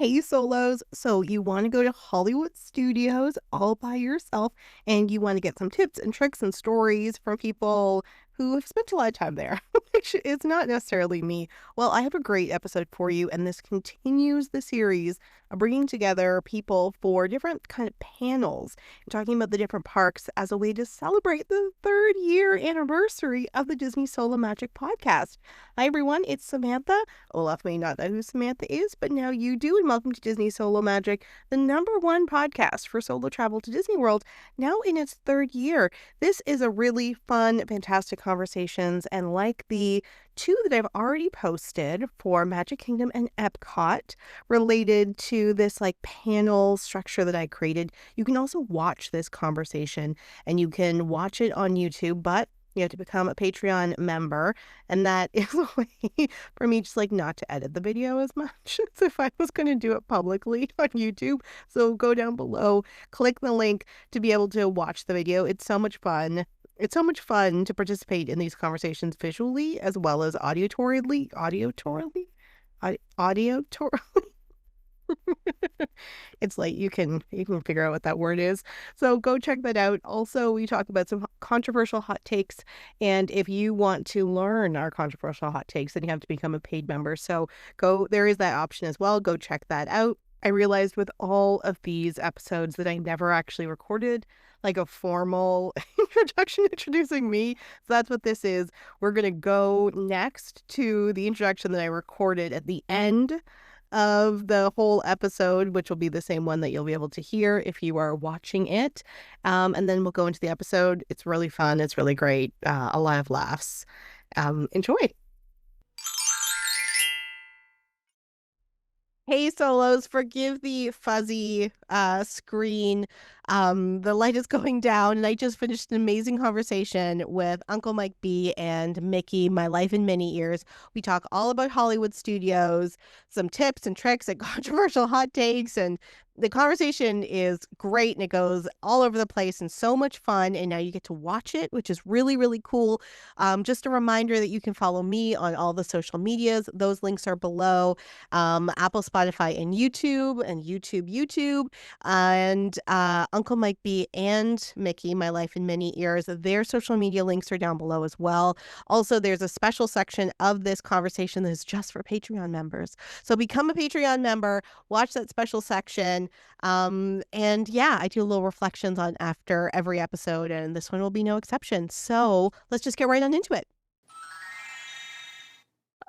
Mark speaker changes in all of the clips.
Speaker 1: Hey solos, so you want to go to Hollywood studios all by yourself and you want to get some tips and tricks and stories from people who have spent a lot of time there, which is not necessarily me. Well, I have a great episode for you, and this continues the series of bringing together people for different kind of panels and talking about the different parks as a way to celebrate the third year anniversary of the Disney Solo Magic podcast. Hi everyone, it's Samantha. Olaf may not know who Samantha is, but now you do, and welcome to Disney Solo Magic, the #1 podcast for solo travel to Disney World, now in its third year. This is a really fun, fantastic conversations, and like the two that I've already posted for Magic Kingdom and Epcot related to this like panel structure that I created, you can also watch this conversation, and you can watch it on YouTube, but you have to become a Patreon member, and that is a way for me just like not to edit the video as much as if I was going to do it publicly on YouTube. So go down below, click the link to be able to watch the video. It's so much fun. It's so much fun to participate in these conversations visually as well as auditorily. It's like you can figure out what that word is. So go check that out. Also, we talk about some controversial hot takes, and if you want to learn our controversial hot takes, then you have to become a paid member. So there is that option as well. Go check that out. I realized with all of these episodes that I never actually recorded like a formal introduction introducing me. So that's what this is. We're going to go next to the introduction that I recorded at the end of the whole episode, which will be the same one that you'll be able to hear if you are watching it. And then we'll go into the episode. It's really fun. It's really great. A lot of laughs. Enjoy. Hey solos, forgive the fuzzy screen. The light is going down, and I just finished an amazing conversation with Uncle Mike B and Mikki, my life in mini ears. We talk all about Hollywood studios, some tips and tricks and controversial hot takes, and the conversation is great, and it goes all over the place and so much fun. And now you get to watch it, which is really, really cool. Just a reminder that you can follow me on all the social medias. Those links are below. Apple, Spotify, and YouTube, and Uncle Mike B and Mikki, my life in many ears. Their social media links are down below as well. Also, there's a special section of this conversation that is just for Patreon members. So become a Patreon member, watch that special section. And yeah, I do little reflections on after every episode, and this one will be no exception. So let's just get right on into it.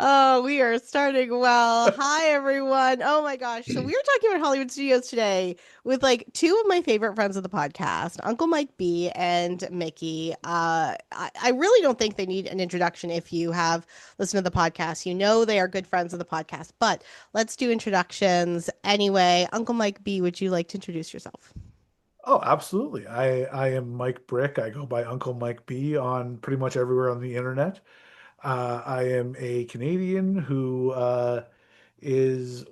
Speaker 1: Oh, we are starting well. Hi, everyone. Oh my gosh. So we were talking about Hollywood studios today with like two of my favorite friends of the podcast, Uncle Mike B and Mikki. I really don't think they need an introduction if you have listened to the podcast. You know they are good friends of the podcast, but let's do introductions. Anyway, Uncle Mike B, would you like to introduce yourself?
Speaker 2: Oh, absolutely. I am Mike Brick. I go by Uncle Mike B on pretty much everywhere on the internet. I am a Canadian who was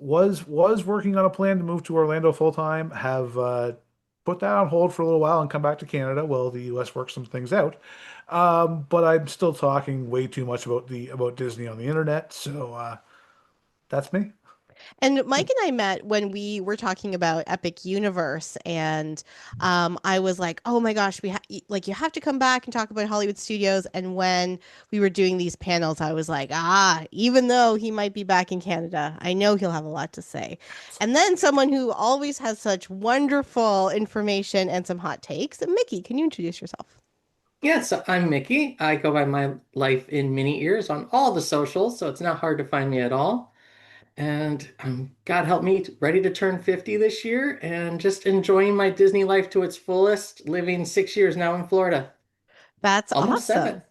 Speaker 2: working on a plan to move to Orlando full time. Have put that on hold for a little while and come back to Canada while the U.S. works some things out. But I'm still talking way too much about Disney on the internet, so that's me.
Speaker 1: And Mike and I met when we were talking about Epic Universe, and I was like, "Oh my gosh, like you have to come back and talk about Hollywood studios." And when we were doing these panels, I was like, even though he might be back in Canada, I know he'll have a lot to say." And then someone who always has such wonderful information and some hot takes, Mikki, can you introduce yourself?
Speaker 3: Yes, I'm Mikki. I go by my life in mini ears on all the socials, so it's not hard to find me at all. And God help me, ready to turn 50 this year and just enjoying my Disney life to its fullest, living 6 years now in Florida.
Speaker 1: That's
Speaker 3: Almost seven.
Speaker 1: awesome.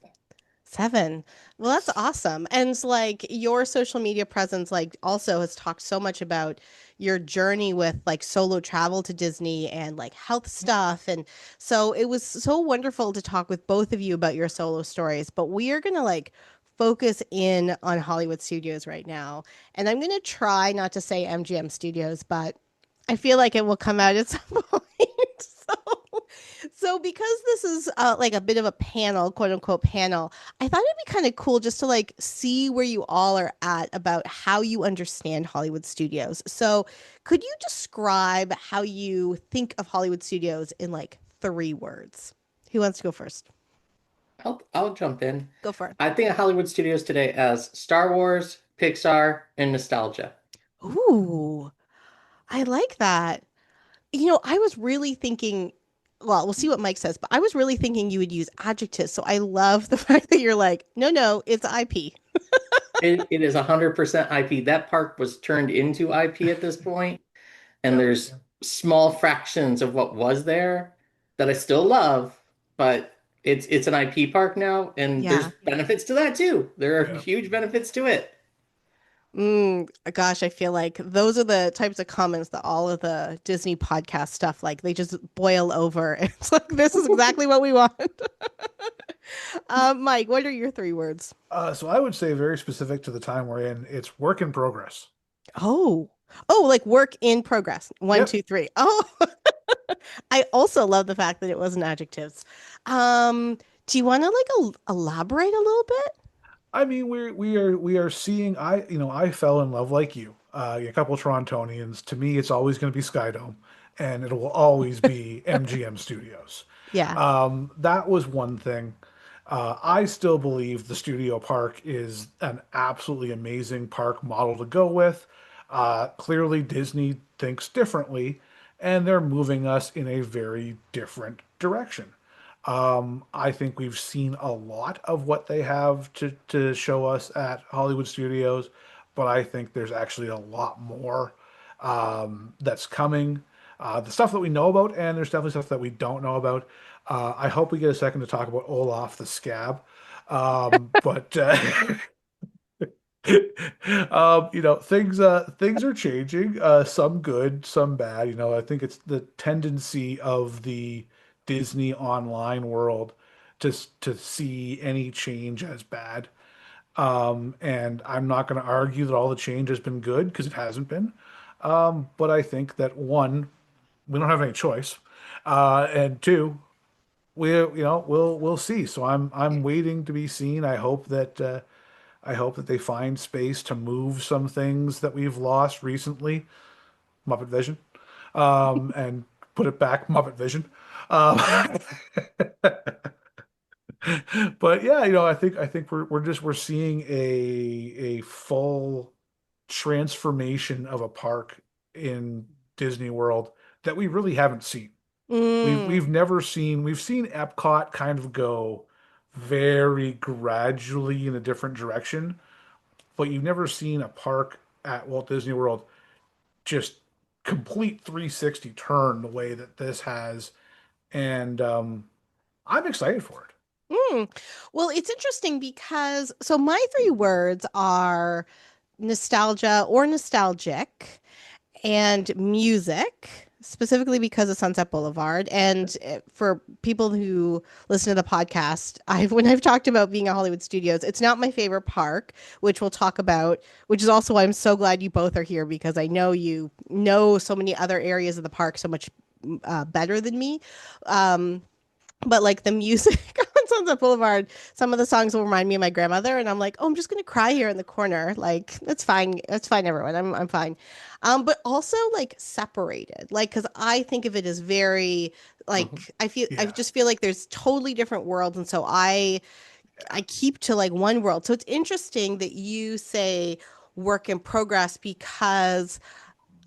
Speaker 1: 7. Well, that's awesome. And it's like your social media presence, like also has talked so much about your journey with like solo travel to Disney and like health stuff. And so it was so wonderful to talk with both of you about your solo stories. But we are going to like focus in on Hollywood studios right now. And I'm going to try not to say MGM studios, but I feel like it will come out at some point. So So because this is like a bit of a panel, quote unquote panel, I thought it'd be kind of cool just to like see where you all are at about how you understand Hollywood studios. So could you describe how you think of Hollywood studios in like 3 words? Who wants to go first?
Speaker 3: I'll jump in.
Speaker 1: Go for it.
Speaker 3: I think of Hollywood studios today as Star Wars, Pixar, and nostalgia.
Speaker 1: Ooh, I like that. I was really thinking, well, we'll see what Mike says, but I was really thinking you would use adjectives. So I love the fact that you're like, no, no, it's IP.
Speaker 3: It is 100% IP. That park was turned into IP at this point, and
Speaker 2: Yeah.
Speaker 3: there's small fractions of what was there that I still love, but it's an IP park now, and there's
Speaker 1: Yeah.
Speaker 3: benefits to that too. There are
Speaker 2: Yeah.
Speaker 3: huge benefits to it.
Speaker 1: Gosh, I feel like those are the types of comments that all of the Disney podcast stuff, like they just boil over. It's like, this is exactly what we want. Mike, what are your 3 words?
Speaker 2: So I would say very specific to the time we're in, it's work in progress.
Speaker 1: Oh, oh, like work in progress. One,
Speaker 2: Yep.
Speaker 1: two, three. Oh, I also love the fact that it wasn't adjectives. Um, do you want to like elaborate a little bit?
Speaker 2: I mean, we are seeing. I fell in love like you. A couple of Torontonians. To me, it's always going to be Skydome, and it will always be MGM Studios.
Speaker 1: Yeah.
Speaker 2: That was one thing. I still believe the studio park is an absolutely amazing park model to go with. Clearly, Disney thinks differently, and they're moving us in a very different direction. I think we've seen a lot of what they have to show us at Hollywood Studios, but I think there's actually a lot more that's coming. The stuff that we know about, and there's definitely stuff that we don't know about. I hope we get a second to talk about Olaf the Scab. But things are changing. Some good, some bad. I think it's the tendency of the Disney online world to see any change as bad. And I'm not going to argue that all the change has been good because it hasn't been. But I think that one, we don't have any choice, and two, we'll see. So I'm waiting to be seen. I hope that they find space to move some things that we've lost recently, Muppet Vision, and put it back, Muppet Vision. Um, but yeah, I think we're seeing a full transformation of a park in Disney World that we really haven't seen. We've
Speaker 1: Mm,
Speaker 2: we've never seen we've seen Epcot kind of go very gradually in a different direction, but you've never seen a park at Walt Disney World just complete 360 turn the way that this has, and I'm excited for it.
Speaker 1: mm. Well, it's interesting because so my 3 words are nostalgia or nostalgic and music, specifically because of Sunset Boulevard. And for people who listen to the podcast, when I've talked about being at Hollywood Studios, it's not my favorite park, which we'll talk about, which is also why I'm so glad you both are here because I know you know so many other areas of the park so much better than me. Um, but like the music on Sunset Boulevard, some of the songs will remind me of my grandmother, and I'm like, oh, I'm just gonna cry here in the corner. Like, that's fine, everyone. I'm fine. But also like separated, like because I think of it as very
Speaker 3: Mhm.
Speaker 1: like I
Speaker 2: Yeah.
Speaker 1: just feel like there's totally different worlds, and so I keep to like one world. So it's interesting that you say work in progress because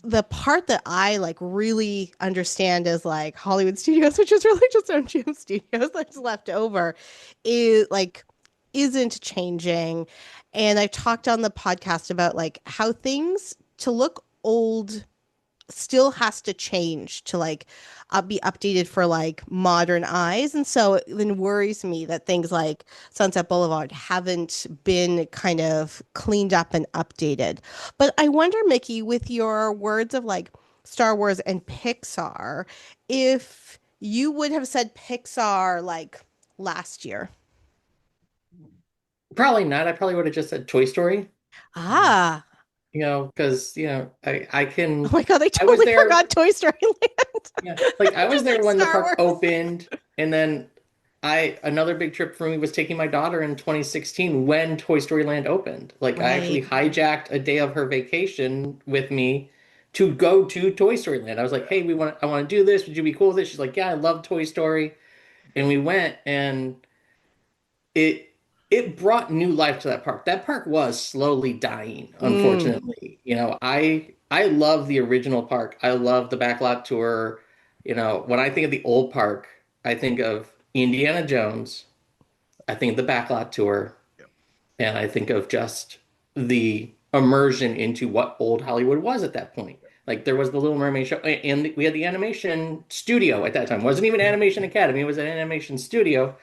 Speaker 1: the part that I like really understand is like Hollywood Studios, which is really just MGM Studios that's left over, is like isn't changing. And I've talked on the podcast about like how things to look old still has to change to like be updated for like modern eyes. And so it then worries me that things like Sunset Boulevard haven't been kind of cleaned up and updated. But I wonder, Mickey, with your words of like Star Wars and Pixar, if you would have said Pixar like last year.
Speaker 3: Probably not. I probably would have just said Toy Story,
Speaker 1: Ah,
Speaker 3: because I
Speaker 1: oh
Speaker 3: can.
Speaker 1: my God, I
Speaker 3: I was
Speaker 1: totally
Speaker 3: there.
Speaker 1: forgot Toy Story Land.
Speaker 3: Yeah. Like I was there when the
Speaker 1: Star
Speaker 3: park
Speaker 1: Wars.
Speaker 3: opened, and then another big trip for me was taking my daughter in 2016 when Toy Story Land opened. Like I actually
Speaker 1: Right.
Speaker 3: hijacked a day of her vacation with me to go to Toy Story Land. I was like, "Hey, I want to do this. Would you be cool with it?" She's like, "Yeah, I love Toy Story." And we went, and it it brought new life to that park. That park was slowly dying,
Speaker 1: Mm.
Speaker 3: unfortunately. I love the original park. I love the backlot tour. When I think of the old park, I think of Indiana Jones, I think of the backlot tour, and I think of just the immersion into what old Hollywood was at that point. Like there was the Little Mermaid show, and we had the animation studio at that time. It wasn't even Animation Academy; it was an animation studio.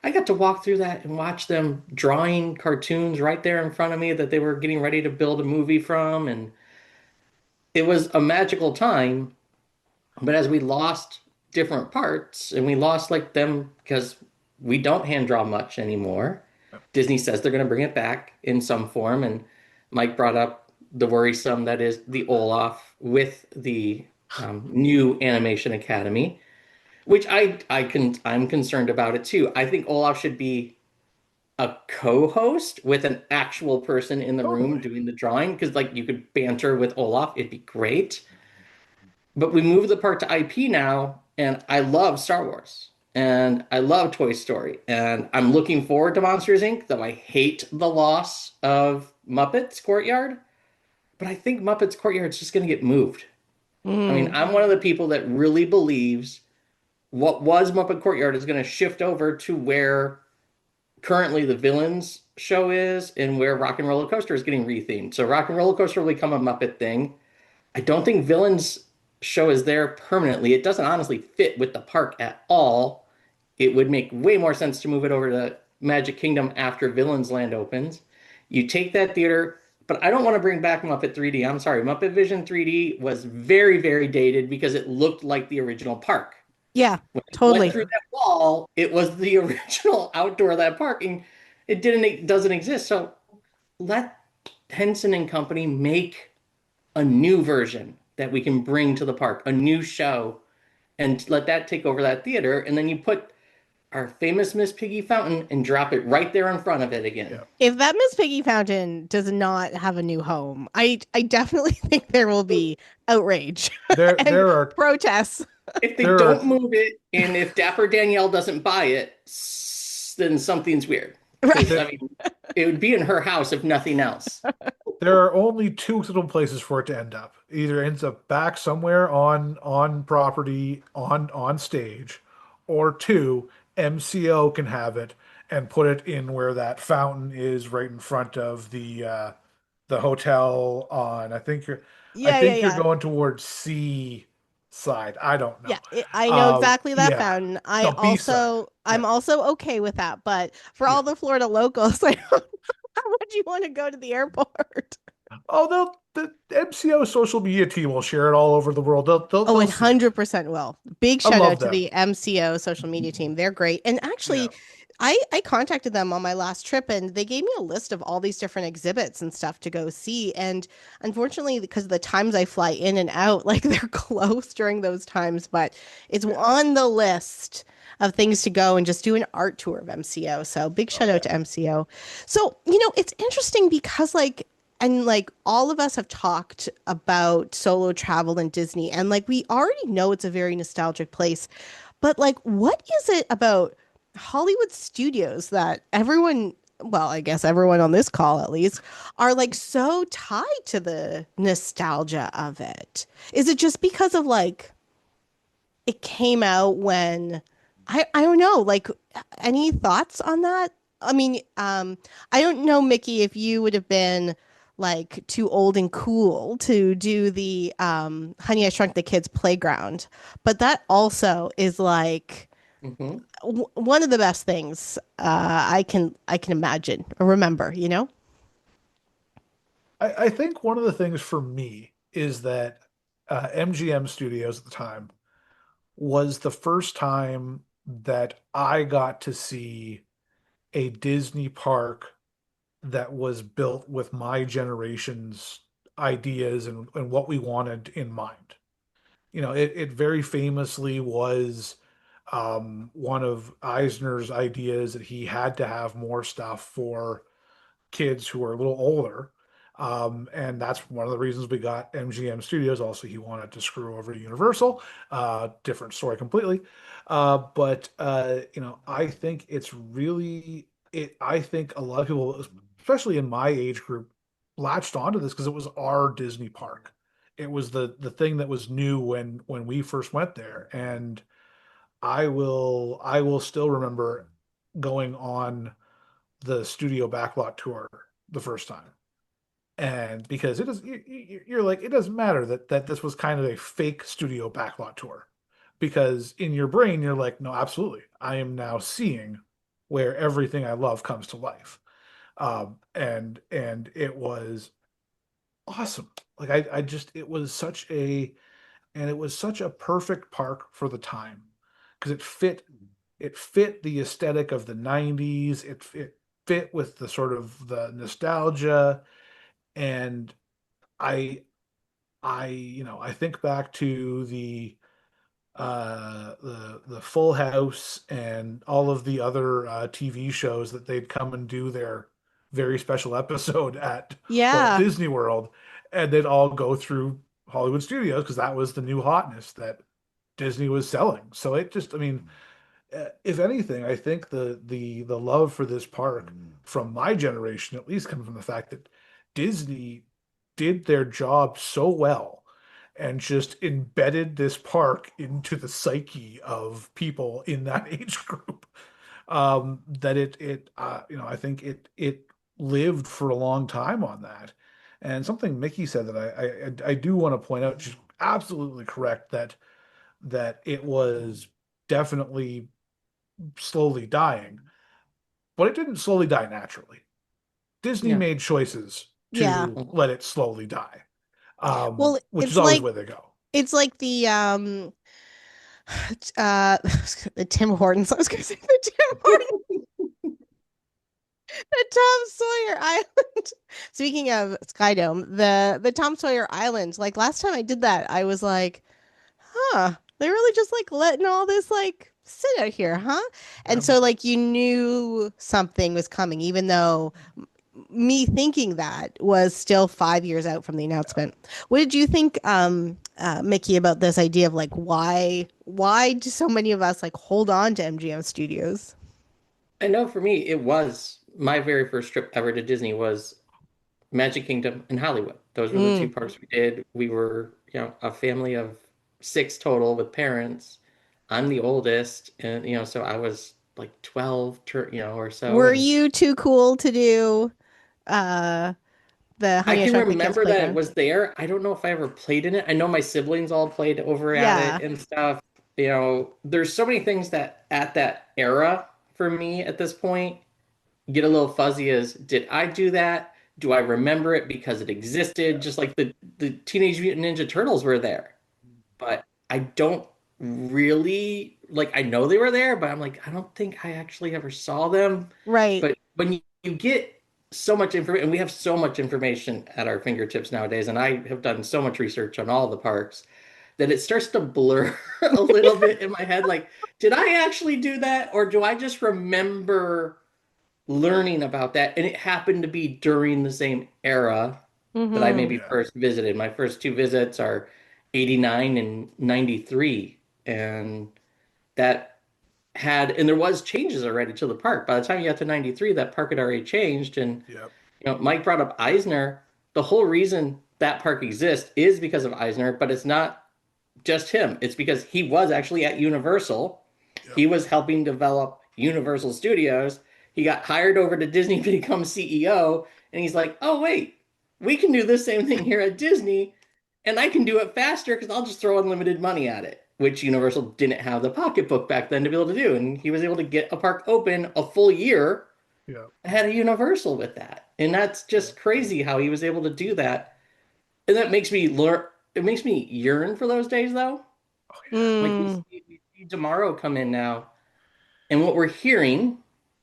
Speaker 3: I got to walk through that and watch them drawing cartoons right there in front of me that they were getting ready to build a movie from. And it was a magical time. But as we lost different parts and we lost like them because we don't hand draw much anymore, Disney says they're going to bring it back in some form. And Mike brought up the worrisome that is the Olaf with the new Animation Academy, which I'm concerned about it too. I think Olaf should be a co-host with an actual person in the room
Speaker 2: Totally.
Speaker 3: doing the drawing because like you could banter with Olaf, it'd be great. But we moved the park to IP now, and I love Star Wars and I love Toy Story, and I'm looking forward to Monsters Inc. Though I hate the loss of Muppets Courtyard, but I think Muppets Courtyard is just going to get moved. I mean,
Speaker 1: Mm.
Speaker 3: I'm one of the people that really believes what was Muppet Courtyard is going to shift over to where currently the villains show is and where Rock and Roller Coaster is getting rethemed. So Rock and Roller Coaster will become a Muppet thing. I don't think villains show is there permanently. It doesn't honestly fit with the park at all. It would make way more sense to move it over to Magic Kingdom after Villains Land opens. You take that theater, but I don't want to bring back Muppet 3D. I'm sorry, Muppet Vision 3D was very, very dated because it looked like the original park.
Speaker 1: Yeah,
Speaker 3: Went
Speaker 1: totally.
Speaker 3: through that wall, it was the original outdoor of that park, and it doesn't exist. So let Henson and Company make a new version that we can bring to the park, a new show, and let that take over that theater. And then you put our famous Miss Piggy fountain and drop it right there in front of it again.
Speaker 2: Yeah.
Speaker 1: If that Miss Piggy fountain does not have a new home, I definitely think there will be outrage
Speaker 2: There
Speaker 1: and
Speaker 2: there are
Speaker 1: protests.
Speaker 3: If they
Speaker 2: there
Speaker 3: don't
Speaker 2: are
Speaker 3: move it, and if Dapper Danielle doesn't buy it, then something's weird. Because,
Speaker 1: Right.
Speaker 3: I mean, it would be in her house if nothing else.
Speaker 2: there are only two little places for it to end up. Either ends up back somewhere on property on stage, or two, MCO can have it and put it in where that fountain is right in front of the hotel on I
Speaker 1: Yeah, yeah,
Speaker 2: think you're
Speaker 1: yeah.
Speaker 2: going towards C side. I don't
Speaker 1: Yeah,
Speaker 2: know.
Speaker 1: I know exactly that
Speaker 2: Yeah.
Speaker 1: fountain.
Speaker 2: The B side.
Speaker 1: I'm
Speaker 2: Yeah.
Speaker 1: also okay with that, but for
Speaker 2: Yeah.
Speaker 1: all the Florida locals, I don't know how much you want to go to the airport.
Speaker 2: Oh, the MCO social media team will share it all over the world.
Speaker 1: Oh,
Speaker 2: They'll see it.
Speaker 1: 100% will. Big
Speaker 2: I
Speaker 1: shout
Speaker 2: love
Speaker 1: out to
Speaker 2: them.
Speaker 1: the MCO social media team. They're great. And
Speaker 2: Yeah.
Speaker 1: actually, I contacted them on my last trip and they gave me a list of all these different exhibits and stuff to go see. And unfortunately, because of the times I fly in and out, like they're closed during those times, but it's
Speaker 2: Yeah.
Speaker 1: on the list of things to go and just do an art tour of MCO. So big
Speaker 2: Oh
Speaker 1: shout out
Speaker 2: yeah.
Speaker 1: to MCO. So, it's interesting because like all of us have talked about solo travel in Disney and like we already know it's a very nostalgic place. But like what is it about Hollywood studios that everyone, well, I guess everyone on this call at least, are like so tied to the nostalgia of it? Is it just because of like it came out when I don't know, like any thoughts on that? I mean, I don't know, Mickey, if you would have been like too old and cool to do the Honey I Shrunk the Kids playground, but that also is like
Speaker 3: Mhm.
Speaker 1: one of the best things I can imagine or remember, you know?
Speaker 2: I think one of the things for me is that MGM Studios at the time was the first time that I got to see a Disney park that was built with my generation's ideas and what we wanted in mind. it very famously was one of Eisner's ideas that he had to have more stuff for kids who are a little older. And that's one of the reasons we got MGM Studios. Also, he wanted to screw over Universal. Different story completely. But I think it's really it. I think a lot of people, especially in my age group, latched onto this because it was our Disney park. It was the thing that was new when we first went there, and I will still remember going on the studio backlot tour the first time. And because it is, you're like, it doesn't matter that this was kind of a fake studio backlot tour, because in your brain you're like, no, absolutely, I am now seeing where everything I love comes to life. And it was awesome. Like I just it was such a perfect park for the time because it fit the aesthetic of the 90s. It fit with the sort of the nostalgia. And I I think back to the Full House and all of the other TV shows that they'd come and do their very special episode at Walt
Speaker 1: Yeah.
Speaker 2: Disney World, and they'd all go through Hollywood Studios because that was the new hotness that Disney was selling. So it just, I mean, if anything, I think the love for this park from my generation at least comes from the fact that Disney did their job so well and just embedded this park into the psyche of people in that age group, that I think it lived for a long time on that. And something Mickey said that I do want to point out, she's absolutely correct, that it was definitely slowly dying, but it didn't slowly die naturally. Disney
Speaker 3: Yeah.
Speaker 2: made choices
Speaker 1: Yeah.
Speaker 2: to
Speaker 3: Mhm.
Speaker 2: let it slowly die,
Speaker 1: Well,
Speaker 2: which is always where they go.
Speaker 1: it's like the uh the Tim Hortons. I was gonna say the Tim Hortons, the Tom Sawyer Island. Speaking of Skydome, the Tom Sawyer Island. Like last time I did that, I was like, huh, they really just like letting all this like sit out here, huh? And
Speaker 2: Yeah.
Speaker 1: so like you knew something was coming, even though me thinking that was still 5 years out from the announcement. What did you think, Mickey, about this idea of like why do so many of us like hold on to MGM Studios?
Speaker 3: I know for me, it was my very first trip ever to Disney was Magic Kingdom and Hollywood. Those were the two
Speaker 1: Mm.
Speaker 3: parks we did. We were, a family of six total with parents. I'm the oldest, and so I was like 12, or so,
Speaker 1: Were
Speaker 3: and
Speaker 1: you too cool to do uh the
Speaker 3: I
Speaker 1: Honey I
Speaker 3: can
Speaker 1: Shrunk the Kids
Speaker 3: remember that it
Speaker 1: playground?
Speaker 3: was there. I don't know if I ever played in it. I know my siblings all played over at it
Speaker 1: Yeah.
Speaker 3: and stuff. There's so many things that at that era for me at this point get a little fuzzy as did I do that? Do I remember it because it existed? Just like the Teenage Mutant Ninja Turtles were there. But I don't really like I know they were there, but I'm like, I don't think I actually ever saw them.
Speaker 1: Right.
Speaker 3: But when you get so much information, and we have so much information at our fingertips nowadays, and I have done so much research on all the parks that it starts to blur a little bit in my head. Like, did I actually do that, or do I just remember learning about that? And it happened to be during the same era that I
Speaker 1: Mm-hmm.
Speaker 3: maybe
Speaker 2: Yeah.
Speaker 3: first visited. My first two visits are 89 and 93. And that and there was changes already to the park. By the time you got to 93, that park had already changed. And,
Speaker 2: Yep.
Speaker 3: Mike brought up Eisner. The whole reason that park exists is because of Eisner, but it's not just him. It's because he was actually at Universal.
Speaker 2: Yep.
Speaker 3: He was helping develop Universal Studios. He got hired over to Disney to become CEO, and he's like, "Oh wait, we can do the same thing here at Disney, and I can do it faster because I'll just throw unlimited money at it." Which Universal didn't have the pocketbook back then to be able to do, and he was able to get a park open a full year
Speaker 2: Yep.
Speaker 3: ahead of Universal with that, and that's just crazy how he was able to do that. And that makes me learn. It makes me yearn for those days, though.
Speaker 2: Oh
Speaker 3: Like
Speaker 1: Mm.
Speaker 3: we see tomorrow come in now, and what we're hearing,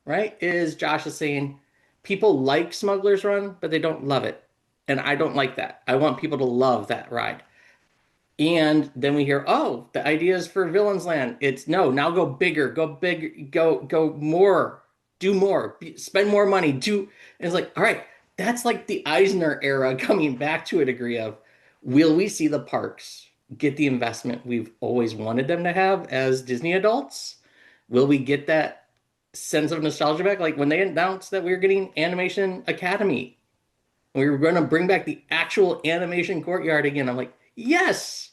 Speaker 3: right, is Josh is saying people like Smuggler's Run, but they don't love it. And I don't like that. I want people to love that ride. And then we hear, oh, the idea is for Villains Land. It's no, now go bigger, go big, go more, do more, spend more money, do. And it's like, all right, that's like the Eisner era coming back to a degree of, will we see the parks get the investment we've always wanted them to have as Disney adults? Will we get that sense of nostalgia back? Like when they announced that we were getting Animation Academy, we were going to bring back the actual animation courtyard again. I'm like, yes.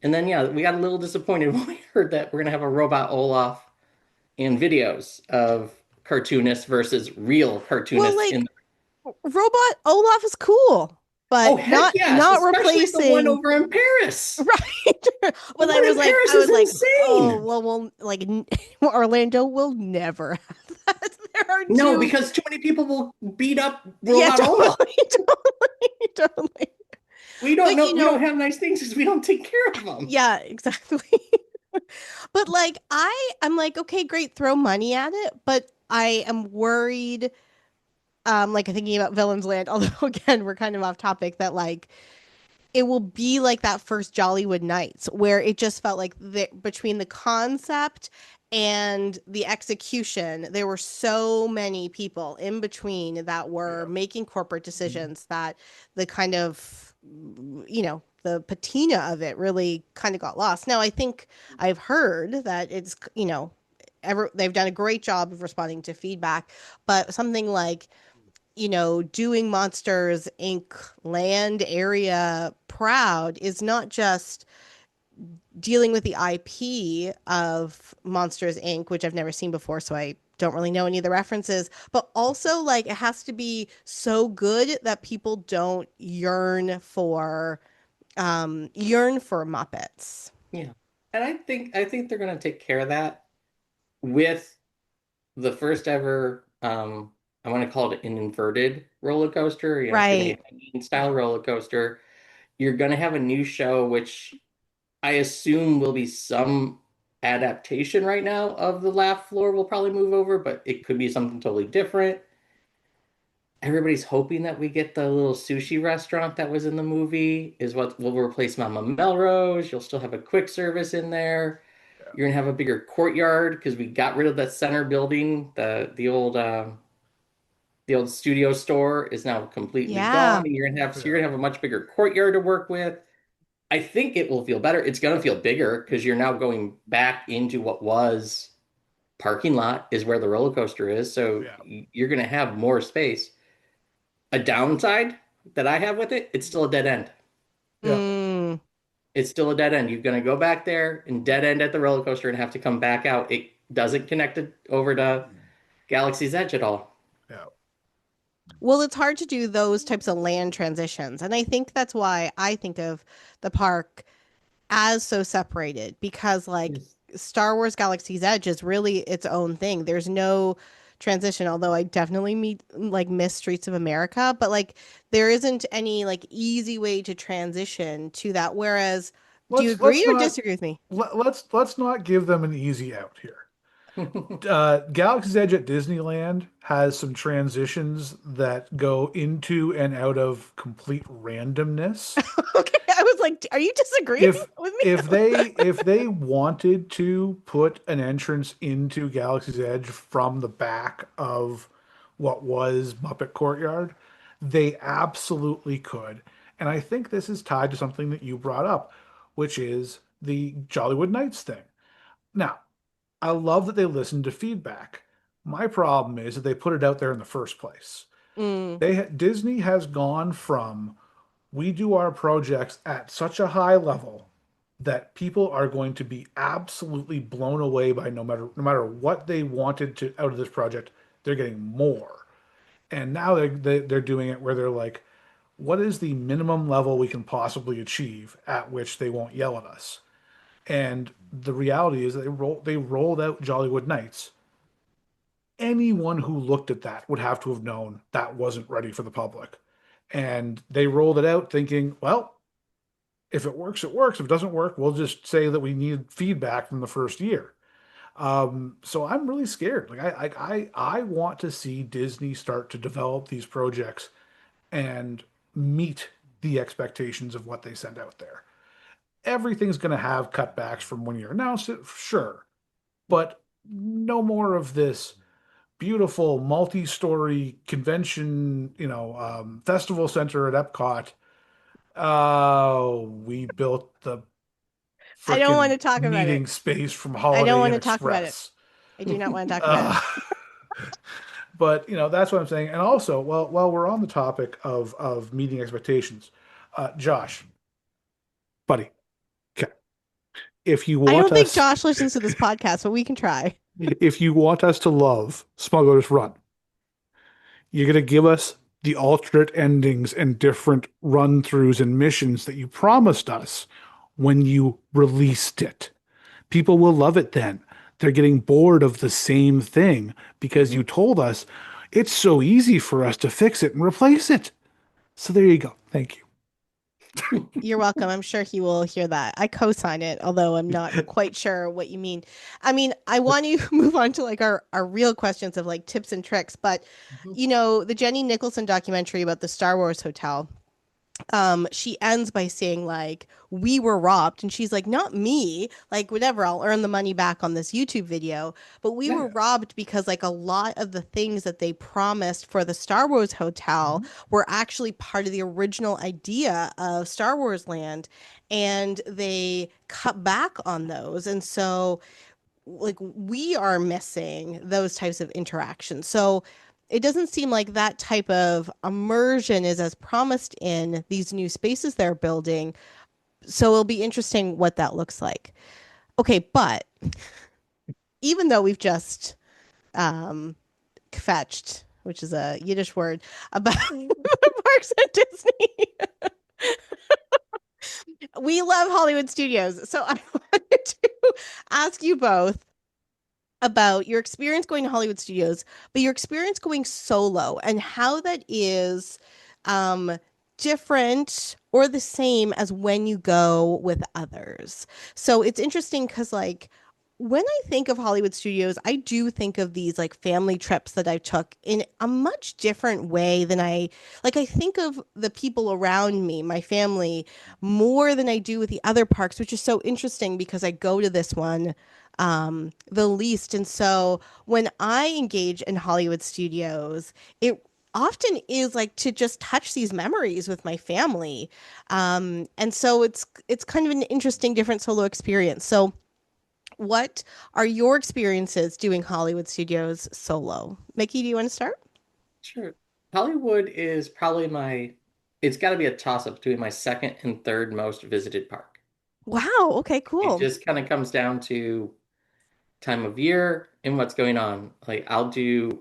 Speaker 3: And then, yeah, we got a little disappointed when we heard that we're going to have a robot Olaf in videos of cartoonists versus real
Speaker 1: Well,
Speaker 3: cartoonists in
Speaker 1: like
Speaker 3: the...
Speaker 1: robot Olaf is cool,
Speaker 3: Oh,
Speaker 1: but
Speaker 3: heck yes,
Speaker 1: not
Speaker 3: especially the one
Speaker 1: replacing.
Speaker 3: over in Paris.
Speaker 1: Right.
Speaker 3: The
Speaker 1: But
Speaker 3: one in Paris
Speaker 1: I
Speaker 3: is
Speaker 1: was like, oh,
Speaker 3: insane.
Speaker 1: well, Orlando will never have that. There are
Speaker 3: No,
Speaker 1: two.
Speaker 3: because too many people will beat up
Speaker 1: Yeah,
Speaker 3: robot Olaf.
Speaker 1: totally, totally, totally.
Speaker 3: We don't
Speaker 1: But
Speaker 3: know, we don't have nice things because we don't take care of them.
Speaker 1: yeah, exactly. But like, I'm like, okay, great, throw money at it. But I am worried, like thinking about Villains Land, although again, we're kind of off topic, that like it will be like that first Jollywood Nights where it just felt like between the concept and the execution, there were so many people in between that were
Speaker 2: Yeah.
Speaker 1: making corporate decisions that the kind of, the patina of it really kind of got lost. Now, I think I've heard that it's, they've done a great job of responding to feedback, but something like doing Monsters Inc. land area proud is not just dealing with the IP of Monsters Inc., which I've never seen before, so I don't really know any of the references, but also like it has to be so good that people don't yearn for Muppets.
Speaker 3: Yeah. And I think they're going to take care of that with the first ever I want to call it an inverted roller coaster. It's going to be
Speaker 1: Right.
Speaker 3: a hanging style roller coaster. You're going to have a new show, which I assume will be some adaptation right now of the laugh floor. Will probably move over, but it could be something totally different. Everybody's hoping that we get the little sushi restaurant that was in the movie is what will replace Mama Melrose. You'll still have a quick service in there.
Speaker 2: Yeah.
Speaker 3: You're gonna have a bigger courtyard because we got rid of the center building. The old studio store is now completely gone,
Speaker 1: Yeah.
Speaker 3: and you're
Speaker 2: Yeah.
Speaker 3: gonna have a much bigger courtyard to work with. I think it will feel better. It's gonna feel bigger because you're now going back into what was parking lot is where the roller coaster is. So
Speaker 2: Yeah.
Speaker 3: you're gonna have more space. A downside that I have with it, it's still a dead end.
Speaker 2: Yeah.
Speaker 1: Mm.
Speaker 3: It's still a dead end. You're gonna go back there and dead end at the roller coaster and have to come back out. It doesn't connect it over to Galaxy's Edge at all.
Speaker 2: Yeah.
Speaker 1: Well, it's hard to do those types of land transitions. And I think that's why I think of the park as so separated because, like,
Speaker 3: Yes.
Speaker 1: Star Wars Galaxy's Edge is really its own thing. There's no transition, although I definitely miss Streets of America, but like, there isn't any like easy way to transition to that. Whereas, do you agree
Speaker 2: Let's
Speaker 1: or
Speaker 2: not
Speaker 1: disagree with me?
Speaker 2: let's not give them an easy out here. Galaxy's Edge at Disneyland has some transitions that go into and out of complete randomness.
Speaker 1: Okay, I was like, are you disagreeing
Speaker 2: If
Speaker 1: with
Speaker 2: if
Speaker 1: me?
Speaker 2: they wanted to put an entrance into Galaxy's Edge from the back of what was Muppet Courtyard, they absolutely could. And I think this is tied to something that you brought up, which is the Jollywood Nights thing. Now, I love that they listened to feedback. My problem is that they put it out there in the first place.
Speaker 1: Mm,
Speaker 2: Disney has gone from we do our projects at such a high level that people are going to be absolutely blown away by no matter what they wanted to out of this project, they're getting more. And now they're doing it where they're like, what is the minimum level we can possibly achieve at which they won't yell at us? And the reality is that they rolled out Jollywood Nights. Anyone who looked at that would have to have known that wasn't ready for the public. And they rolled it out thinking, well, if it works, it works. If it doesn't work, we'll just say that we need feedback from the first year. So I'm really scared. Like I want to see Disney start to develop these projects and meet the expectations of what they send out there. everything's going to have cutbacks from when you announce it, sure, but no more of this beautiful multi-story convention, festival center at Epcot. We built the
Speaker 1: I don't want
Speaker 2: frickin'
Speaker 1: to talk about it.
Speaker 2: meeting space from
Speaker 1: I don't
Speaker 2: Holiday
Speaker 1: want
Speaker 2: Inn
Speaker 1: to talk about it.
Speaker 2: Express.
Speaker 1: I do not want to talk about it.
Speaker 2: Uh, but that's what I'm saying. And also, while we're on the topic of meeting expectations, Josh, buddy, okay, if you
Speaker 1: I
Speaker 2: want
Speaker 1: don't think
Speaker 2: us,
Speaker 1: Josh listens to this podcast, but we can try.
Speaker 2: if you want us to love Smuggler's Run, you're gonna give us the alternate endings and different run throughs and missions that you promised us when you released it. People will love it then. They're getting bored of the same thing because
Speaker 3: Mhm.
Speaker 2: you told us it's so easy for us to fix it and replace it. So there you go. Thank
Speaker 1: You're welcome. I'm sure he will hear that. I co-sign it, although I'm not
Speaker 2: you.
Speaker 1: quite sure what you mean. I mean, I want to move on to like our real questions of like tips and tricks, but
Speaker 3: Mhm.
Speaker 1: the Jenny Nicholson documentary about the Star Wars hotel, she ends by saying like we were robbed, and she's like, not me, like whatever, I'll earn the money back on this YouTube video, but we
Speaker 2: Yeah.
Speaker 1: were robbed because like a lot of the things that they promised for the Star Wars hotel
Speaker 2: Mhm.
Speaker 1: were actually part of the original idea of Star Wars Land, and they cut back on those, and so like we are missing those types of interactions. So it doesn't seem like that type of immersion is as promised in these new spaces they're building. So it'll be interesting what that looks like. Okay, but even though we've just um fetched, which is a Yiddish word, about parks at Disney, we love Hollywood studios. So I wanted to ask you both about your experience going to Hollywood studios, but your experience going solo and how that is um, different or the same as when you go with others. So it's interesting because, like, when I think of Hollywood studios, I do think of these like family trips that I took in a much different way than I think of the people around me, my family, more than I do with the other parks, which is so interesting because I go to this one the least. And so when I engage in Hollywood studios, it often is like to just touch these memories with my family. And so it's kind of an interesting different solo experience. So what are your experiences doing Hollywood studios solo? Mikki, do you want to start?
Speaker 3: Sure. Hollywood is probably it's got to be a toss-up between my second and third most visited park.
Speaker 1: Wow. Okay,
Speaker 3: It
Speaker 1: cool.
Speaker 3: just kind of comes down to time of year and what's going on. Like I'll do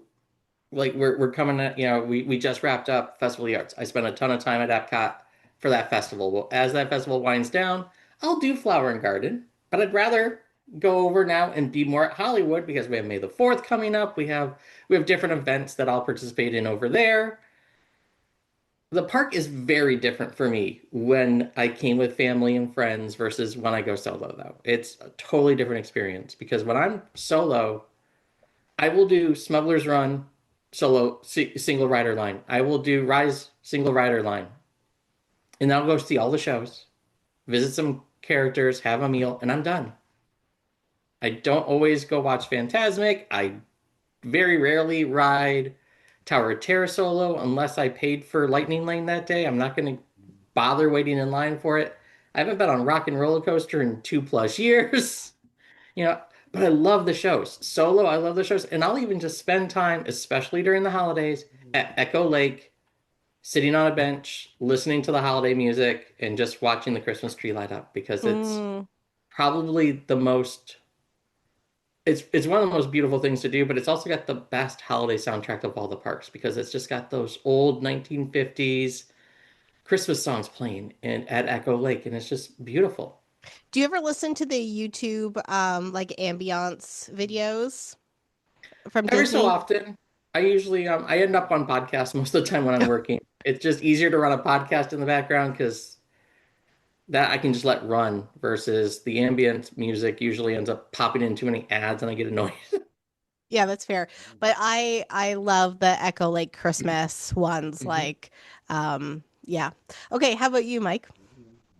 Speaker 3: like we're coming at, we just wrapped up Festival of the Arts. I spent a ton of time at Epcot for that festival. Well, as that festival winds down, I'll do Flower and Garden, but I'd rather go over now and be more at Hollywood because we have May the 4th coming up. We have different events that I'll participate in over there. The park is very different for me when I came with family and friends versus when I go solo though. It's a totally different experience because when I'm solo, I will do Smuggler's Run solo single rider line. I will do Rise single rider line. And then I'll go see all the shows, visit some characters, have a meal, and I'm done. I don't always go watch Phantasmic. I very rarely ride Tower of Terror solo unless I paid for Lightning Lane that day. I'm not going to bother waiting in line for it. I haven't been on Rock and Roller Coaster in 2+ years. you know, but I love the shows. Solo, I love the shows. And I'll even just spend time, especially during the holidays, at Echo Lake, sitting on a bench, listening to the holiday music, and just watching the Christmas tree light up because it's
Speaker 1: Mm.
Speaker 3: probably the most it's one of the most beautiful things to do, but it's also got the best holiday soundtrack of all the parks because it's just got those old 1950s Christmas songs playing at Echo Lake, and it's just beautiful.
Speaker 1: Do you ever listen to the YouTube like ambiance videos from
Speaker 3: Every so
Speaker 1: Disney?
Speaker 3: often, I end up on podcasts most of the time when I'm working. It's just easier to run a podcast in the background because that I can just let run versus the ambient music usually ends up popping in too many ads and I get annoyed.
Speaker 1: Yeah, that's fair. But I love the Echo Lake Christmas ones.
Speaker 3: Mhm.
Speaker 1: Like, yeah. Okay, how about you, Mike?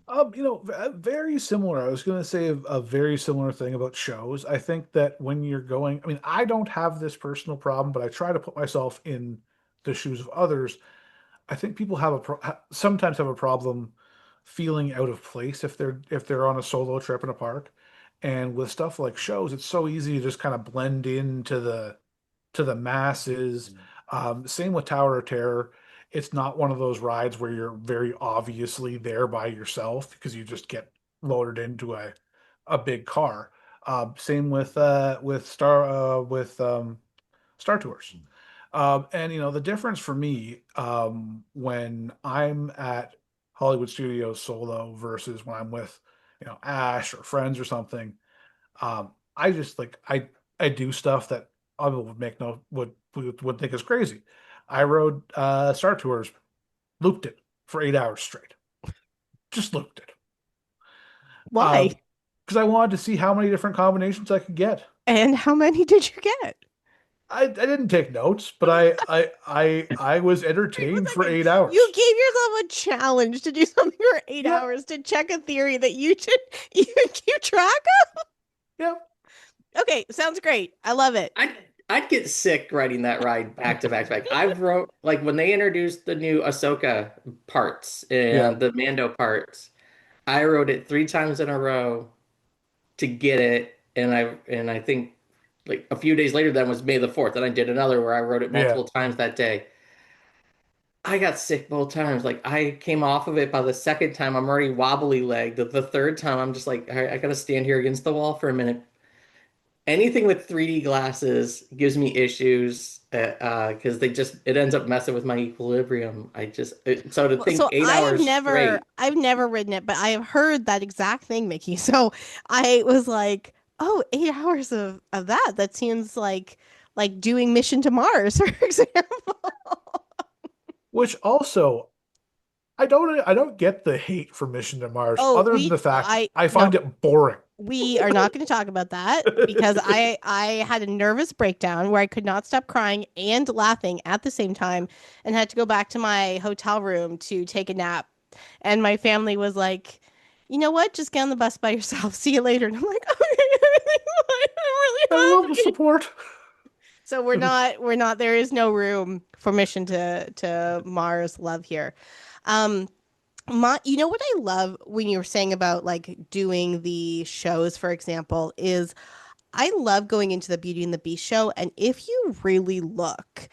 Speaker 2: Very similar. I was going to say a very similar thing about shows. I think that when you're going, I mean, I don't have this personal problem, but I try to put myself in the shoes of others. I think people sometimes have a problem feeling out of place if they're on a solo trip in a park. And with stuff like shows, it's so easy to just kind of blend into the masses. Same with Tower of Terror. It's not one of those rides where you're very obviously there by yourself because you just get loaded into a big car. Same with Star Tours. And the difference for me when I'm at Hollywood Studios solo versus when I'm with Ash or friends or something, I just like I do stuff that other would make no would think is crazy. I rode Star Tours, looped it for 8 hours straight, just looped it,
Speaker 1: Why?
Speaker 2: because I wanted to see how many different combinations I could get.
Speaker 1: And how many did you get?
Speaker 2: I didn't take notes, but I was
Speaker 1: Wait
Speaker 2: entertained
Speaker 1: one
Speaker 2: for
Speaker 1: second.
Speaker 2: 8 hours.
Speaker 1: You gave yourself a challenge to do something for eight
Speaker 2: Yeah,
Speaker 1: hours to check a theory that you should even keep track
Speaker 2: yeah,
Speaker 1: of. Okay, sounds great. I love it.
Speaker 3: I'd get sick riding that ride back to back to back. I've wrote like when they introduced the new Ahsoka parts
Speaker 2: yeah.
Speaker 3: and the Mando parts, I wrote it 3 times in a row to get it, and I think like a few days later then was May the 4th, and I did another where I wrote it
Speaker 2: Yeah.
Speaker 3: multiple times that day. I got sick both times. Like I came off of it by the second time, I'm already wobbly legged. The third time, I'm just like, I gotta stand here against the wall for a minute. Anything with 3D glasses gives me issues because it ends up messing with my equilibrium. So to
Speaker 1: Well,
Speaker 3: think
Speaker 1: so
Speaker 3: eight
Speaker 1: I have
Speaker 3: hours
Speaker 1: never
Speaker 3: straight.
Speaker 1: I've never ridden it, but I have heard that exact thing, Mickey. So I was like, oh, 8 hours of that. That seems like doing Mission to Mars, for example.
Speaker 2: Which also, I don't get the hate for Mission to Mars,
Speaker 1: Oh,
Speaker 2: other than
Speaker 1: we
Speaker 2: the fact
Speaker 1: I
Speaker 2: I
Speaker 1: no,
Speaker 2: find it boring.
Speaker 1: we are not going to talk about that because I had a nervous breakdown where I could not stop crying and laughing at the same time and had to go back to my hotel room to take a nap. And my family was like, "You know what? Just get on the bus by yourself. See you later." And I'm like, "Okay, I'm really
Speaker 2: I love the
Speaker 1: happy."
Speaker 2: support.
Speaker 1: So we're not there is no room for mission to Mars love here. Um you know what I love when you were saying about like doing the shows, for example, is I love going into the Beauty and the Beast show. And if you really look,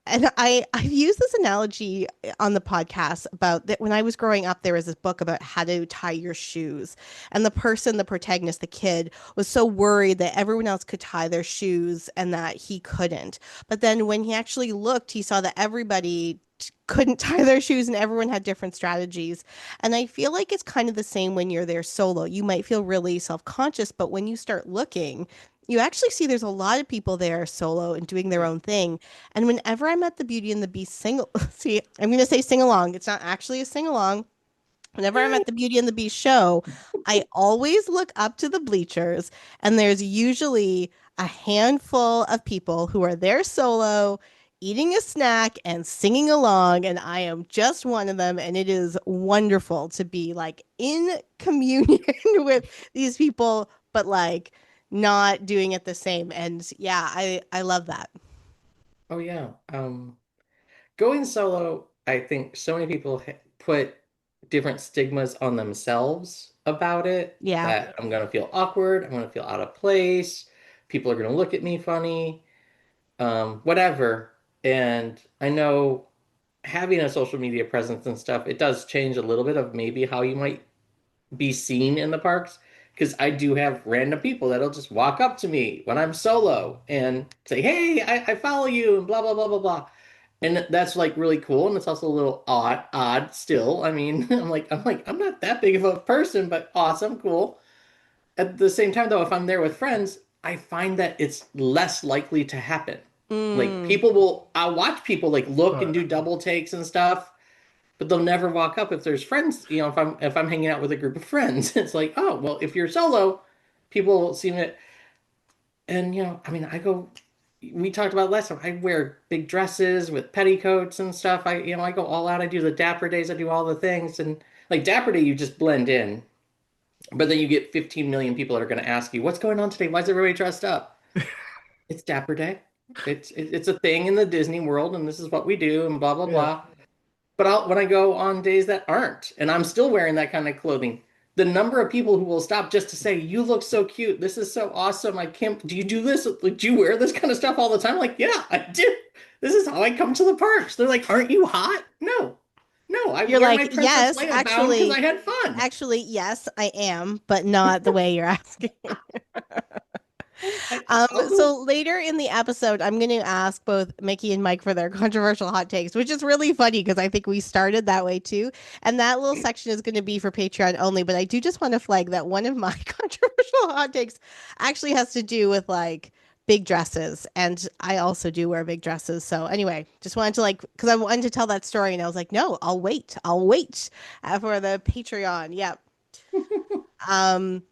Speaker 1: and I've used this analogy on the podcast about that when I was growing up, there was this book about how to tie your shoes. And the protagonist, the kid, was so worried that everyone else could tie their shoes and that he couldn't. But then when he actually looked, he saw that everybody couldn't tie their shoes and everyone had different strategies. And I feel like it's kind of the same when you're there solo. You might feel really self-conscious, but when you start looking, you actually see there's a lot of people there solo and doing their own thing. And whenever I'm at the Beauty and the Beast single, see, I'm going to say sing along. It's not actually a sing along. Whenever I'm
Speaker 2: Yeah.
Speaker 1: at the Beauty and the Beast show, I always look up to the bleachers, and there's usually a handful of people who are there solo, eating a snack and singing along. And I am just one of them. And it is wonderful to be like in communion with these people, but like not doing it the same. And yeah, I love that.
Speaker 3: Oh yeah. Going solo, I think so many people put different stigmas on themselves about it
Speaker 1: Yeah.
Speaker 3: that I'm gonna feel awkward, I'm gonna feel out of place, people are gonna look at me funny, whatever. And I know having a social media presence and stuff, it does change a little bit of maybe how you might be seen in the parks. Because I do have random people that'll just walk up to me when I'm solo and say, "Hey, I follow you," and blah blah blah blah blah. And that's like really cool, and it's also a little odd still. I mean, I'm not that big of a person, but awesome, cool. At the same time, though, if I'm there with friends, I find that it's less likely to happen. Like
Speaker 1: Mm.
Speaker 3: I'll watch people like look and
Speaker 2: Uh,
Speaker 3: do double takes and stuff, but they'll never walk up if there's friends. If I'm hanging out with a group of friends, it's like, oh, well, if you're solo, people seem to, and I mean, we talked about last time. I wear big dresses with petticoats and stuff. I go all out. I do the Dapper Days. I do all the things, and Like Dapper Day, you just blend in, but then you get 15 million people that are going to ask you, "What's going on today? Why is everybody dressed up?" It's Dapper Day. It's a thing in the Disney world, and this is what we do, and blah blah
Speaker 2: Yeah.
Speaker 3: blah. But when I go on days that aren't, and I'm still wearing that kind of clothing, the number of people who will stop just to say, "You look so cute. This is so awesome. I can't. Do you do this? Like, do you wear this kind of stuff all the time?" I'm like, yeah, I do. This is how I come to the parks. They're like, "Aren't you hot?" No, no. I
Speaker 1: You're
Speaker 3: wear
Speaker 1: like,
Speaker 3: my Princess
Speaker 1: yes,
Speaker 3: Leia gown because I had fun.
Speaker 1: actually, yes, I am, but not the way you're asking.
Speaker 3: I'll go.
Speaker 1: So later in the episode, I'm going to ask both Mickey and Mike for their controversial hot takes, which is really funny because I think we started that way too. And that little section is going to be for Patreon only. But I do just want to flag that one of my controversial hot takes actually has to do with like big dresses. And I also do wear big dresses. So anyway, just wanted to like, because I wanted to tell that story and I was like, no, I'll wait for the Patreon. Yep. Um,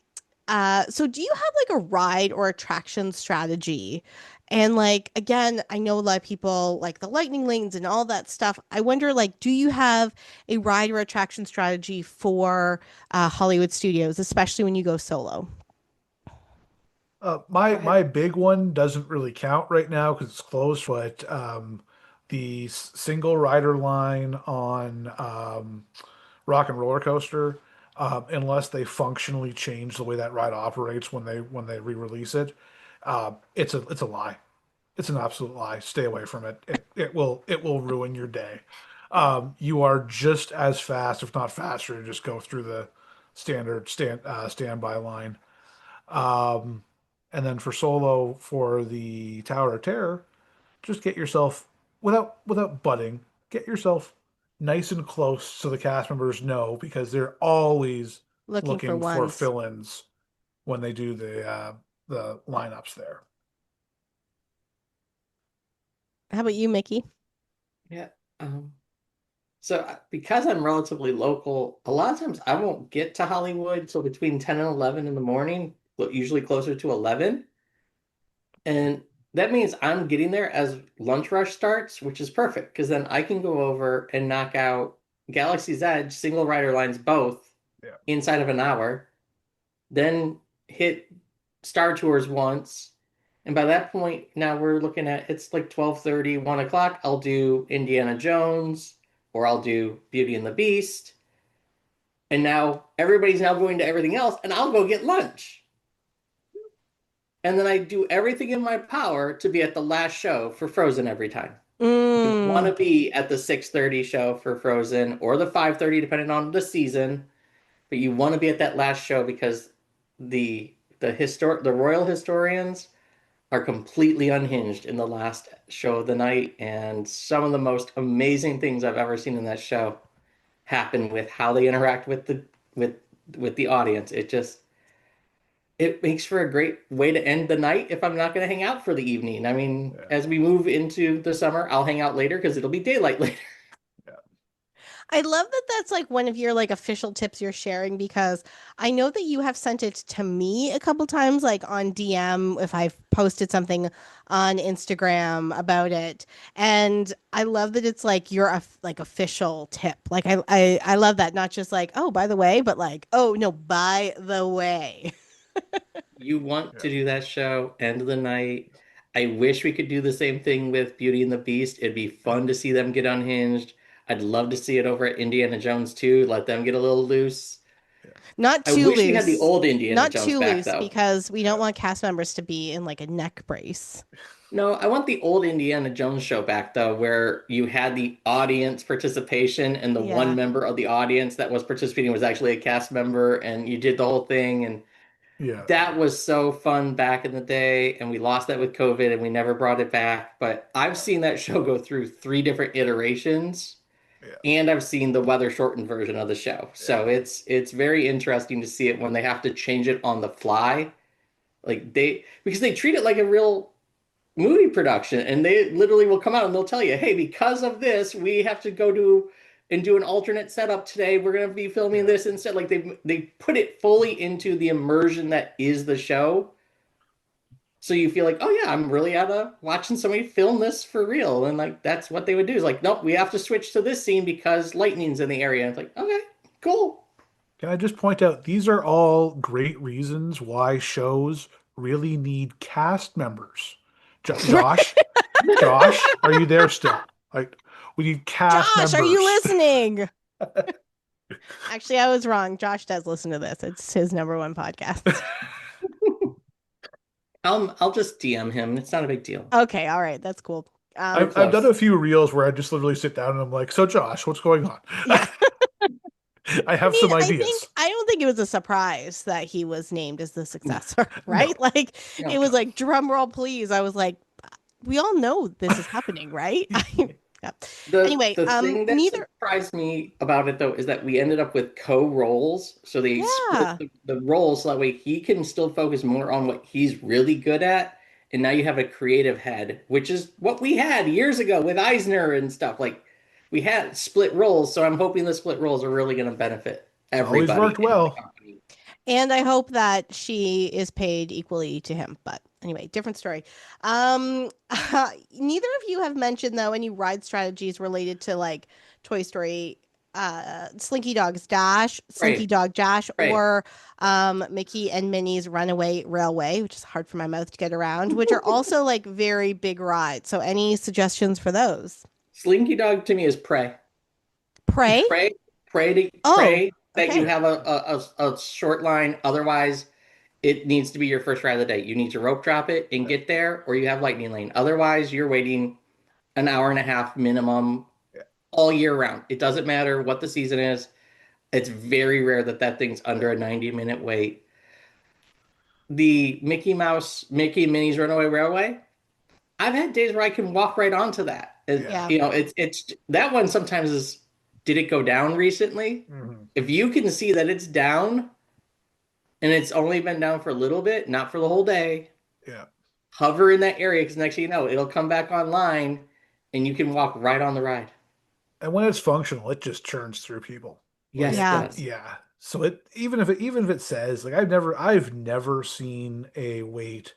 Speaker 1: so do you have like a ride or attraction strategy? And like again, I know a lot of people like the lightning lanes and all that stuff. I wonder like, do you have a ride or attraction strategy for Hollywood studios, especially when you go solo?
Speaker 3: Go
Speaker 2: My
Speaker 3: ahead.
Speaker 2: big one doesn't really count right now because it's closed, but the single rider line on Rock and Roller Coaster, unless they functionally change the way that ride operates when they re-release it, it's a lie. It's an absolute lie. Stay away from it. It will ruin your day. You are just as fast, if not faster, to just go through the standby line. Um, and then for solo for the Tower of Terror, just get yourself without butting, get yourself nice and close so the cast members know because they're always
Speaker 1: Looking for
Speaker 2: looking for
Speaker 1: ones.
Speaker 2: fill-ins when they do the lineups there.
Speaker 1: How about you, Mickey?
Speaker 3: Yeah. So because I'm relatively local, a lot of times I won't get to Hollywood till between 10 and 11 in the morning, but usually closer to 11. And that means I'm getting there as lunch rush starts, which is perfect because then I can go over and knock out Galaxy's Edge, single rider lines both
Speaker 2: Yeah.
Speaker 3: inside of an hour, then hit Star Tours once. And by that point, now we're looking at it's like 12:30, 1 o'clock. I'll do Indiana Jones or I'll do Beauty and the Beast. And now everybody's now going to everything else, and I'll go get lunch. And then I do everything in my power to be at the last show for Frozen every time. You want
Speaker 1: Mm,
Speaker 3: to be at the 6:30 show for Frozen or the 5:30 depending on the season, but you want to be at that last show because the royal historians are completely unhinged in the last show of the night, and some of the most amazing things I've ever seen in that show happen with how they interact with with the audience. It makes for a great way to end the night if I'm not going to hang out for the evening. I mean,
Speaker 2: Yeah.
Speaker 3: as we move into the summer, I'll hang out later because it'll be daylight later.
Speaker 2: Yeah.
Speaker 1: I love that that's like one of your like official tips you're sharing because I know that you have sent it to me a couple times, like on DM if I've posted something on Instagram about it. And I love that it's like your like official tip. Like I love that. Not just like, oh, by the way, but like, oh no, by the way.
Speaker 3: You want
Speaker 2: Yeah.
Speaker 3: to do that show, end of the night. I wish we could do the same thing with Beauty and the Beast. It'd be fun to see them get unhinged. I'd love to see it over at Indiana Jones too. Let them get a little loose.
Speaker 2: Yeah.
Speaker 1: Not
Speaker 3: I
Speaker 1: too
Speaker 3: wish we had the
Speaker 1: loose.
Speaker 3: old Indiana
Speaker 1: Not
Speaker 3: Jones
Speaker 1: too
Speaker 3: back
Speaker 1: loose
Speaker 3: though.
Speaker 1: because we don't
Speaker 2: Yeah.
Speaker 1: want cast members to be in like a neck brace.
Speaker 3: No, I want the old Indiana Jones show back though, where you had the audience participation and the one
Speaker 1: Yeah.
Speaker 3: member of the audience that was participating was actually a cast member and you did the whole thing and
Speaker 2: Yeah.
Speaker 3: that was so fun back in the day and we lost that with COVID and we never brought it back. But I've seen that show go through three different iterations
Speaker 2: Yeah.
Speaker 3: and I've seen the weather shortened version of the show. So
Speaker 2: Yeah.
Speaker 3: it's very interesting to see it when they have to change it on the fly. Like they because they treat it like a real movie production and they literally will come out and they'll tell you, hey, because of this we have to go to and do an alternate setup today, we're going to be filming
Speaker 2: Yeah.
Speaker 3: this instead. Like they put it fully into the immersion that is the show, so you feel like, oh yeah, I'm really at a watching somebody film this for real. And like that's what they would do is like, nope, we have to switch to this scene because lightning's in the area. And it's like, okay, Cool.
Speaker 2: Can I just point out these are all great reasons why shows really need cast members. Josh, Josh, are you there still? Like, we need cast
Speaker 1: Josh, are you
Speaker 2: members.
Speaker 1: listening? Actually, I was wrong. Josh does listen to this. It's his number one podcast.
Speaker 3: I'll just DM him. It's not a big deal.
Speaker 1: Okay, all right, that's cool.
Speaker 3: We're
Speaker 2: I've done a
Speaker 3: close.
Speaker 2: few reels where I just literally sit down and I'm like, so Josh, what's going on?
Speaker 1: Yeah.
Speaker 2: I
Speaker 1: I
Speaker 2: have
Speaker 1: mean,
Speaker 2: some ideas.
Speaker 1: I don't think it was a surprise that he was named as the successor, right?
Speaker 2: No.
Speaker 1: Like
Speaker 3: No.
Speaker 1: it was like drum roll, please. I was like, we all know this is happening, right? Yeah. Anyway,
Speaker 3: The thing that
Speaker 1: neither.
Speaker 3: surprised me about it though is that we ended up with co-roles. So they split
Speaker 1: Yeah.
Speaker 3: the roles so that way he can still focus more on what he's really good at. And now you have a creative head, which is what we had years ago with Eisner and stuff. Like we had split roles, so I'm hoping the split roles are really going to benefit
Speaker 2: It's always
Speaker 3: everybody
Speaker 2: worked
Speaker 3: in the
Speaker 2: well.
Speaker 3: company.
Speaker 1: And I hope that she is paid equally to him. But anyway, different story. Um, neither of you have mentioned though any ride strategies related to like Toy Story, Slinky Dog's Dash, Slinky
Speaker 3: Right,
Speaker 1: Dog Dash,
Speaker 3: right.
Speaker 1: or Mickey and Minnie's Runaway Railway, which is hard for my mouth to get around, which are also like very big rides. So any suggestions for those?
Speaker 3: Slinky Dog to me is prey.
Speaker 1: Pray?
Speaker 3: Pray,
Speaker 1: Oh,
Speaker 3: pray that you
Speaker 1: okay.
Speaker 3: have a short line. Otherwise, it needs to be your first ride of the day. You need to rope drop it and get there, or you have lightning lane. Otherwise, you're waiting an hour and a half minimum all year round. It doesn't matter what the season is. It's very rare that that thing's under a 90-minute wait. The Mickey and Minnie's Runaway Railway. I've had days where I can walk right onto that.
Speaker 2: Yeah.
Speaker 1: Yeah.
Speaker 3: It's that one sometimes is. Did it go down recently?
Speaker 2: Mhm.
Speaker 3: If you can see that it's down and it's only been down for a little bit, not for the whole day,
Speaker 2: Yeah.
Speaker 3: hover in that area because next thing you know, it'll come back online and you can walk right on the ride.
Speaker 2: And when it's functional, it just churns through people.
Speaker 3: Yes,
Speaker 2: Like,
Speaker 3: it
Speaker 1: Yeah.
Speaker 3: does.
Speaker 2: yeah. So it even if it says like I've never seen a wait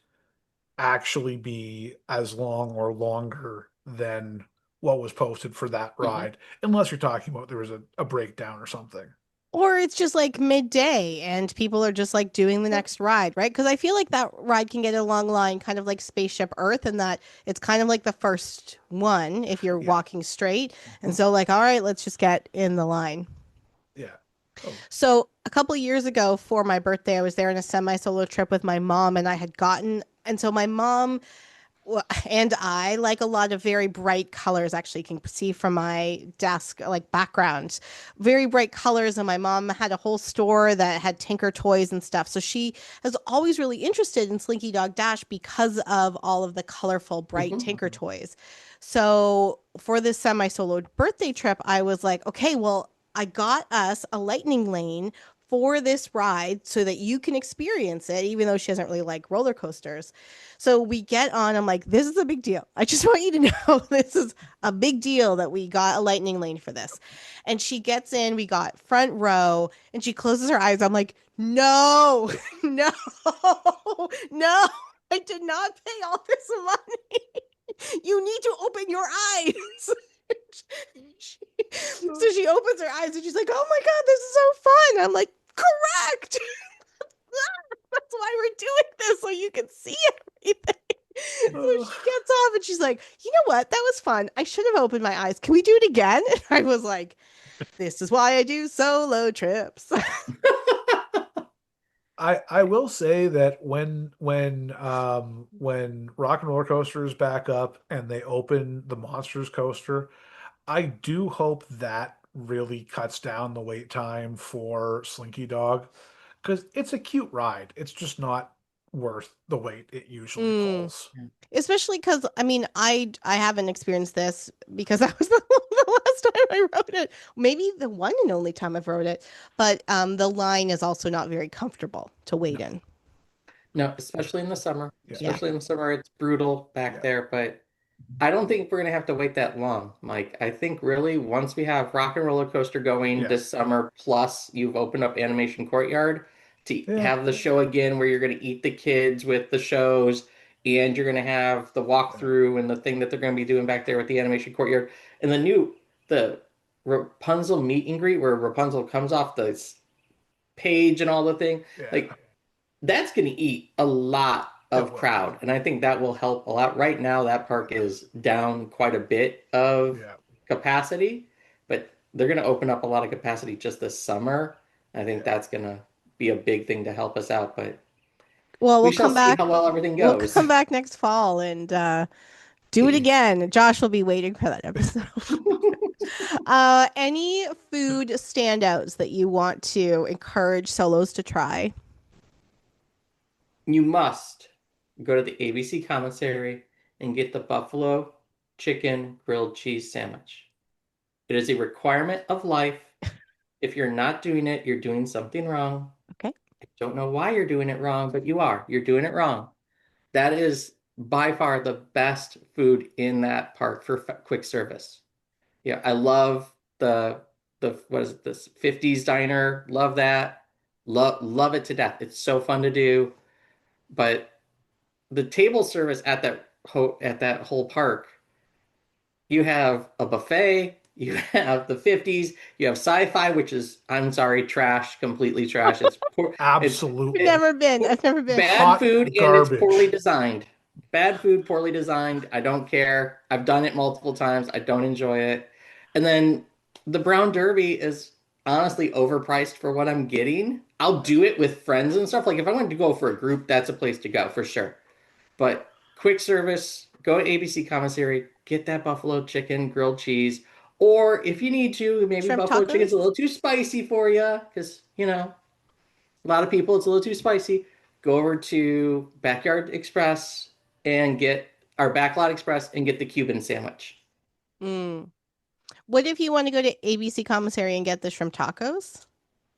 Speaker 2: actually be as long or longer than what was posted for that
Speaker 3: Mhm.
Speaker 2: ride, unless you're talking about there was a breakdown or something.
Speaker 1: Or it's just like midday and people are just like doing the next ride, right? Because I feel like that ride can get a long line, kind of like Spaceship Earth, and that it's kind of like the first one if you're
Speaker 2: Yeah.
Speaker 1: walking straight. And so, like, all right, let's just get in the line.
Speaker 2: Yeah. Oh,
Speaker 1: So, a couple years ago for my birthday, I was there in a semi solo trip with my mom, and I had gotten, and so my mom and I like a lot of very bright colors. Actually, you can see from my desk, like background, very bright colors. And my mom had a whole store that had Tinker toys and stuff. So she is always really interested in Slinky Dog Dash because of all of the colorful, bright
Speaker 3: Mhm.
Speaker 1: Tinker toys. So for this semi solo birthday trip, I was like, okay, well, I got us a lightning lane for this ride so that you can experience it, even though she doesn't really like roller coasters. So we get on. I'm like, this is a big deal. I just want you to know this is a big deal that we got a lightning lane for this. And she gets in, we got front row, and she closes her eyes. I'm like, no, no, no. I did not pay all this money. You need to open your eyes. So she opens her eyes and she's like, oh my God, this is so fun. I'm like, correct. That's why we're doing this, so you can see everything. So she gets off and she's like, you know what? That was fun. I should have opened my eyes. Can we do it again? And I was like, this is why I do solo trips.
Speaker 2: I will say that when Rock and Roller Coaster is back up and they open the Monsters coaster, I do hope that really cuts down the wait time for Slinky Dog because it's a cute ride. It's just not worth the wait it usually
Speaker 1: Mm.
Speaker 2: pulls.
Speaker 1: Especially because I mean I haven't experienced this because that was the last time I wrote it. Maybe the one and only time I've wrote it. But the line is also not very comfortable to wait
Speaker 2: No.
Speaker 1: in.
Speaker 3: No, especially in the summer.
Speaker 2: Yeah.
Speaker 1: Yeah.
Speaker 3: Especially in the summer, it's brutal back
Speaker 2: Yeah.
Speaker 3: there, but I don't think we're gonna have to wait that long, Mike. I think really once we have Rock and Roller Coaster going
Speaker 2: Yeah.
Speaker 3: this summer, plus you've opened up Animation Courtyard to
Speaker 2: Yeah.
Speaker 3: have the show again where you're gonna eat the kids with the shows, and you're gonna have the
Speaker 2: Yeah.
Speaker 3: walkthrough and the thing that they're gonna be doing back there with the Animation Courtyard, and the Rapunzel meet and greet where Rapunzel comes off the page and all the thing.
Speaker 2: Yeah,
Speaker 3: Like that's going to eat a lot
Speaker 2: it
Speaker 3: of
Speaker 2: will.
Speaker 3: crowd, and I think that will help a lot. Right now, that park is down quite a bit of
Speaker 2: Yeah,
Speaker 3: capacity, but they're going to open up a lot of capacity just this summer. I think
Speaker 2: yeah.
Speaker 3: that's going to be a big thing to help us out, but
Speaker 1: Well,
Speaker 3: we shall see how well everything
Speaker 1: we'll
Speaker 3: goes.
Speaker 1: come back next fall and do it again. Josh will be waiting for that episode. Any food standouts that you want to encourage solos to try?
Speaker 3: You must go to the ABC commissary and get the buffalo chicken grilled cheese sandwich. It is a requirement of life. If you're not doing it, you're doing something wrong.
Speaker 1: Okay.
Speaker 3: I don't know why you're doing it wrong, but you are. You're doing it wrong. That is by far the best food in that park for quick service. Yeah, I love the what is it, this 50s diner. Love that. Love it to death. It's so fun to do. But the table service at that whole park, you have a buffet, you have the 50s, you have sci-fi, which is, I'm sorry, trash, completely trash. It's
Speaker 2: Absolutely.
Speaker 1: I've never been.
Speaker 3: bad
Speaker 2: Hot
Speaker 3: food and it's poorly
Speaker 2: garbage.
Speaker 3: designed. Bad food, poorly designed. I don't care. I've done it multiple times. I don't enjoy it. And then the Brown Derby is honestly overpriced for what I'm getting. I'll do it with friends and stuff. Like if I wanted to go for a group, that's a place to go for sure. But quick service, go to ABC Commissary, get that buffalo chicken, grilled cheese. Or if you need to, maybe
Speaker 1: Shrimp
Speaker 3: buffalo chicken's
Speaker 1: tacos?
Speaker 3: a little too spicy for you, because, a lot of people, it's a little too spicy. Go over to Backyard Express and get our Backlot Express and get the Cuban sandwich.
Speaker 1: Mm. What if you want to go to ABC Commissary and get the shrimp tacos?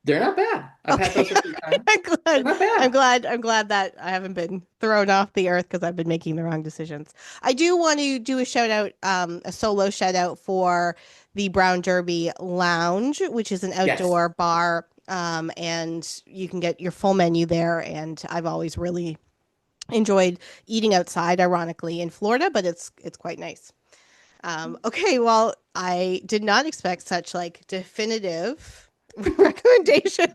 Speaker 3: They're not bad. I've had
Speaker 1: Okay.
Speaker 3: those a few times.
Speaker 1: I'm
Speaker 3: They're
Speaker 1: glad.
Speaker 3: not bad.
Speaker 1: I'm glad that I haven't been thrown off the earth because I've been making the wrong decisions. I do want to do a shout out, a solo shout out for the Brown Derby Lounge, which is an
Speaker 3: Yes.
Speaker 1: outdoor bar. And you can get your full menu there. And I've always really enjoyed eating outside, ironically, in Florida, but it's quite nice. Okay, well, I did not expect such like definitive recommendations.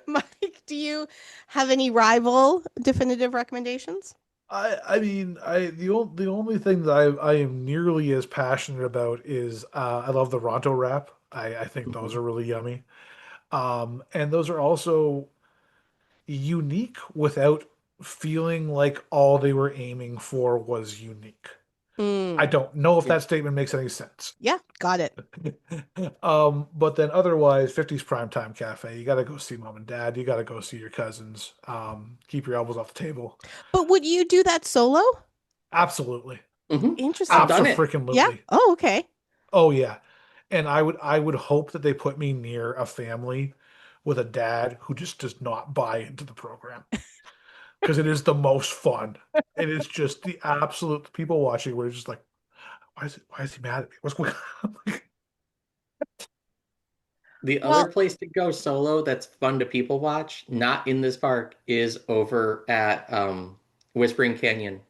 Speaker 1: Mike, do you have any rival definitive recommendations?
Speaker 2: I mean, the only thing that I am nearly as passionate about is I love the Ronto wrap. I think those
Speaker 3: Mhm.
Speaker 2: are really yummy. And those are also unique without feeling like all they were aiming for was unique. I
Speaker 1: Mm,
Speaker 2: don't know if that statement makes any sense.
Speaker 1: yeah, got it.
Speaker 2: But then otherwise, 50's Primetime Cafe. You got to go see mom and dad. You got to go see your cousins. Keep your elbows off the table.
Speaker 1: But would you do that solo?
Speaker 2: Absolutely.
Speaker 3: I've
Speaker 1: Interesting.
Speaker 3: done it.
Speaker 1: Yeah.
Speaker 2: Absolutely.
Speaker 1: Oh, okay.
Speaker 2: Oh yeah. And I would hope that they put me near a family with a dad who just does not buy into the program because it is the most fun. It is just the absolute people watching where it's just like, why is he mad at me? What's going on?
Speaker 3: The other
Speaker 1: Well,
Speaker 3: place to go solo that's fun to people watch, not in this park, is over at Whispering Canyon.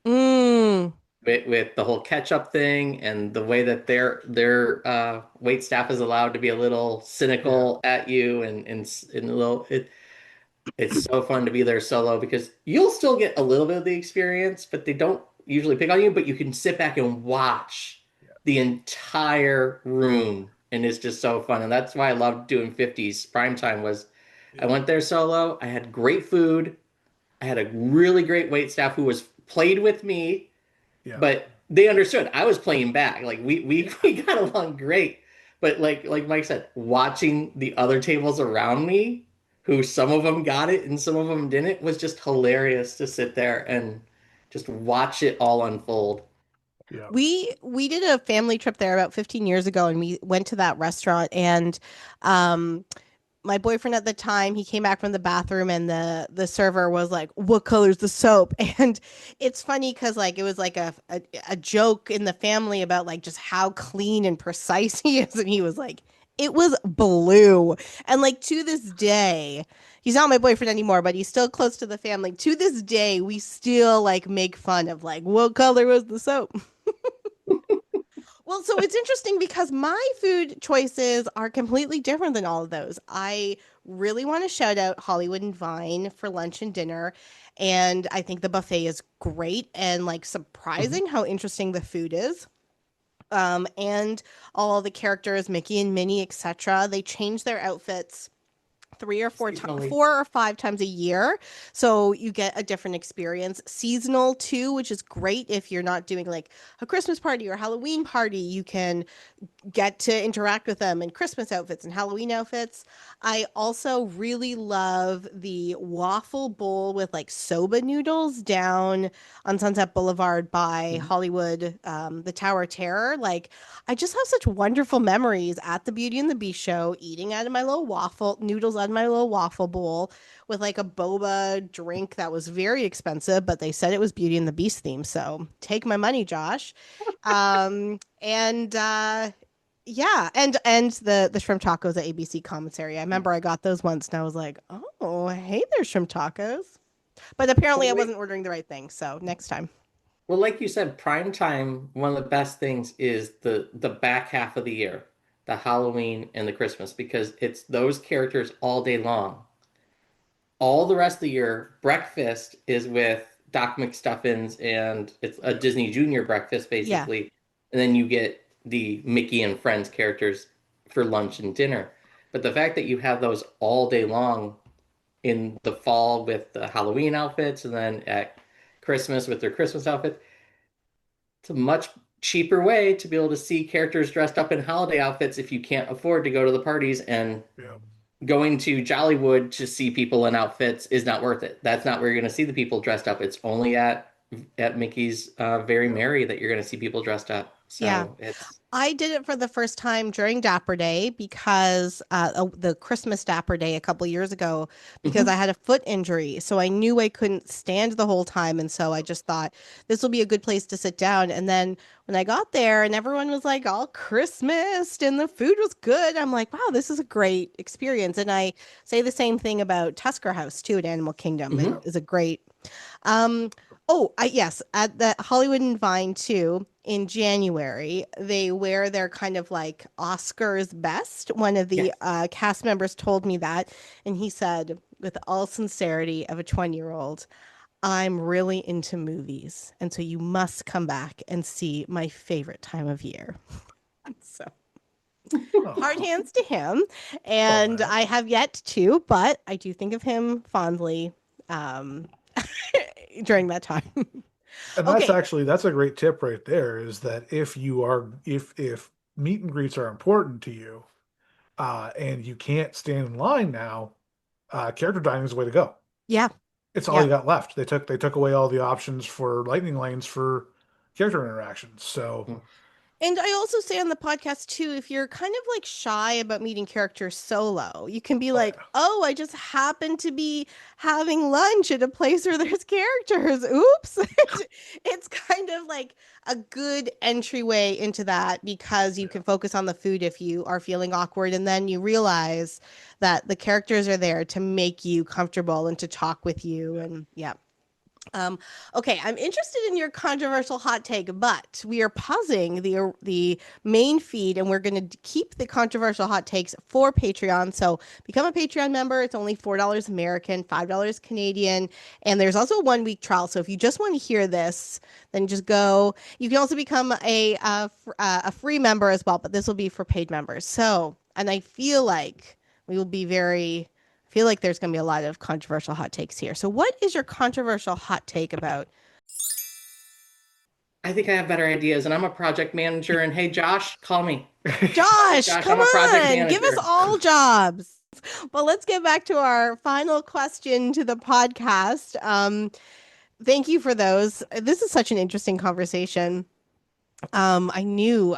Speaker 1: mm,
Speaker 3: With the whole catch-up thing and the way that their wait staff is allowed to be a little
Speaker 2: Yeah,
Speaker 3: cynical at you and a little it's so fun to be there solo because you'll still get a little bit of the experience, but they don't usually pick on you, but you can sit back and watch
Speaker 2: yeah,
Speaker 3: the entire room and it's just so fun. And that's why I loved doing 50s. Prime time was I
Speaker 2: yeah,
Speaker 3: went there solo. I had great food. I had a really great wait staff who was played with me,
Speaker 2: yeah,
Speaker 3: but they understood I was playing back. Like we
Speaker 2: yeah,
Speaker 3: we got along great. But like Mike said, watching the other tables around me, who some of them got it and some of them didn't, was just hilarious to sit there and just watch it all unfold.
Speaker 2: yeah.
Speaker 1: we did a family trip there about 15 years ago, and we went to that restaurant, and um my boyfriend at the time, he came back from the bathroom, and the server was like, "What color's the soap?" And it's funny because like it was like a joke in the family about like just how clean and precise he is, and he was like, "It was blue." And like to this day, he's not my boyfriend anymore, but he's still close to the family. To this day, we still like make fun of like what color was the soap. Well, so it's interesting because my food choices are completely different than all of those. I really want to shout out Hollywood and Vine for lunch and dinner. And I think the buffet is great and like
Speaker 3: Mhm.
Speaker 1: surprising how interesting the food is. And all the characters, Mickey and Minnie, etc. They change their outfits
Speaker 3: Seasonally.
Speaker 1: 4 or 5 times a year, so you get a different experience. Seasonal too, which is great if you're not doing like a Christmas party or Halloween party. You can get to interact with them in Christmas outfits and Halloween outfits. I also really love the waffle bowl with like soba noodles down on Sunset Boulevard by
Speaker 3: Mhm.
Speaker 1: Hollywood, the Tower of Terror. Like, I just have such wonderful memories at the Beauty and the Beast show, eating out of my little waffle noodles out of my little waffle bowl with like a boba drink that was very expensive, but they said it was Beauty and the Beast theme. So take my money, Josh. And yeah, and the shrimp tacos at ABC Commissary. I remember I got those once and I was like, "Oh, hey there, shrimp tacos." But apparently
Speaker 3: Well,
Speaker 1: I
Speaker 3: like,
Speaker 1: wasn't ordering the right thing, so next time.
Speaker 3: well, like you said, prime time, one of the best things is the back half of the year, the Halloween and the Christmas, because it's those characters all day long. All the rest of the year, breakfast is with Doc McStuffins, and it's a
Speaker 2: Yeah.
Speaker 3: Disney Junior breakfast
Speaker 1: Yeah.
Speaker 3: basically, and then you get the Mickey and Friends characters for lunch and dinner. But the fact that you have those all day long in the fall with the Halloween outfits, and then at Christmas with their Christmas outfits, it's a much cheaper way to be able to see characters dressed up in holiday outfits if you can't afford to go to the parties, and
Speaker 2: Yeah.
Speaker 3: going to Jollywood to see people in outfits is not worth it. That's not where you're going to see the people dressed up. It's only at Mickey's Very
Speaker 2: Yeah.
Speaker 3: Merry that you're going to see people dressed up.
Speaker 1: Yeah.
Speaker 3: So it's
Speaker 1: I did it for the first time during Dapper Day because the Christmas Dapper Day a couple years ago, because I
Speaker 3: Mhm.
Speaker 1: had a foot injury. So I knew I couldn't stand the whole time. And so I just thought this will be a good place to sit down. And then when I got there and everyone was like all Christmas and the food was good, I'm like, wow, this is a great experience. And I say the same thing about Tusker House too at Animal Kingdom. It
Speaker 2: Yeah.
Speaker 3: Mhm.
Speaker 1: is a great yes, at the Hollywood and Vine too in January, they wear their kind of like Oscars best. One of the
Speaker 3: Yes.
Speaker 1: cast members told me that, and he said, with all sincerity of a 20-year-old, I'm really into movies, and so you must come back and see my favorite time of year. So hard
Speaker 2: Oh,
Speaker 1: hands to him,
Speaker 2: love
Speaker 1: and
Speaker 2: that.
Speaker 1: I have yet to, but I do think of him fondly um, during that time.
Speaker 2: And
Speaker 1: Okay.
Speaker 2: that's a great tip right there, is that if meet and greets are important to you, and you can't stand in line now, character dining is the way to go.
Speaker 1: Yeah.
Speaker 2: It's all
Speaker 1: Yeah.
Speaker 2: you got left. They took away all the options for lightning lanes for character interactions. So
Speaker 3: Mm.
Speaker 1: And I also say on the podcast too, if you're kind of like shy about meeting characters solo, you can be
Speaker 2: oh
Speaker 1: like, oh, I just happened to be having lunch at a place where there's characters. Oops. It's kind of like a good entryway into that because you
Speaker 2: yeah,
Speaker 1: can focus on the food if you are feeling awkward. And then you realize that the characters are there to make you comfortable and to talk with you.
Speaker 2: yeah.
Speaker 1: And yeah. Um, okay, I'm interested in your controversial hot take, but we are pausing the main feed, and we're going to keep the controversial hot takes for Patreon. So become a Patreon member. It's only $4 American, $5 Canadian, and there's also a 1 week trial. So if you just want to hear this, then just go. You can also become a free member as well, but this will be for paid members. So, and I feel like we will be very feel like there's going to be a lot of controversial hot takes here. So, what is your controversial hot take about?
Speaker 3: I think I have better ideas, and I'm a project manager. And hey, Josh, call me.
Speaker 1: Josh,
Speaker 3: Josh,
Speaker 1: come
Speaker 3: I'm a project
Speaker 1: on, give us
Speaker 3: manager.
Speaker 1: all jobs. Well, let's get back to our final question to the podcast. Thank you for those. This is such an interesting conversation. I knew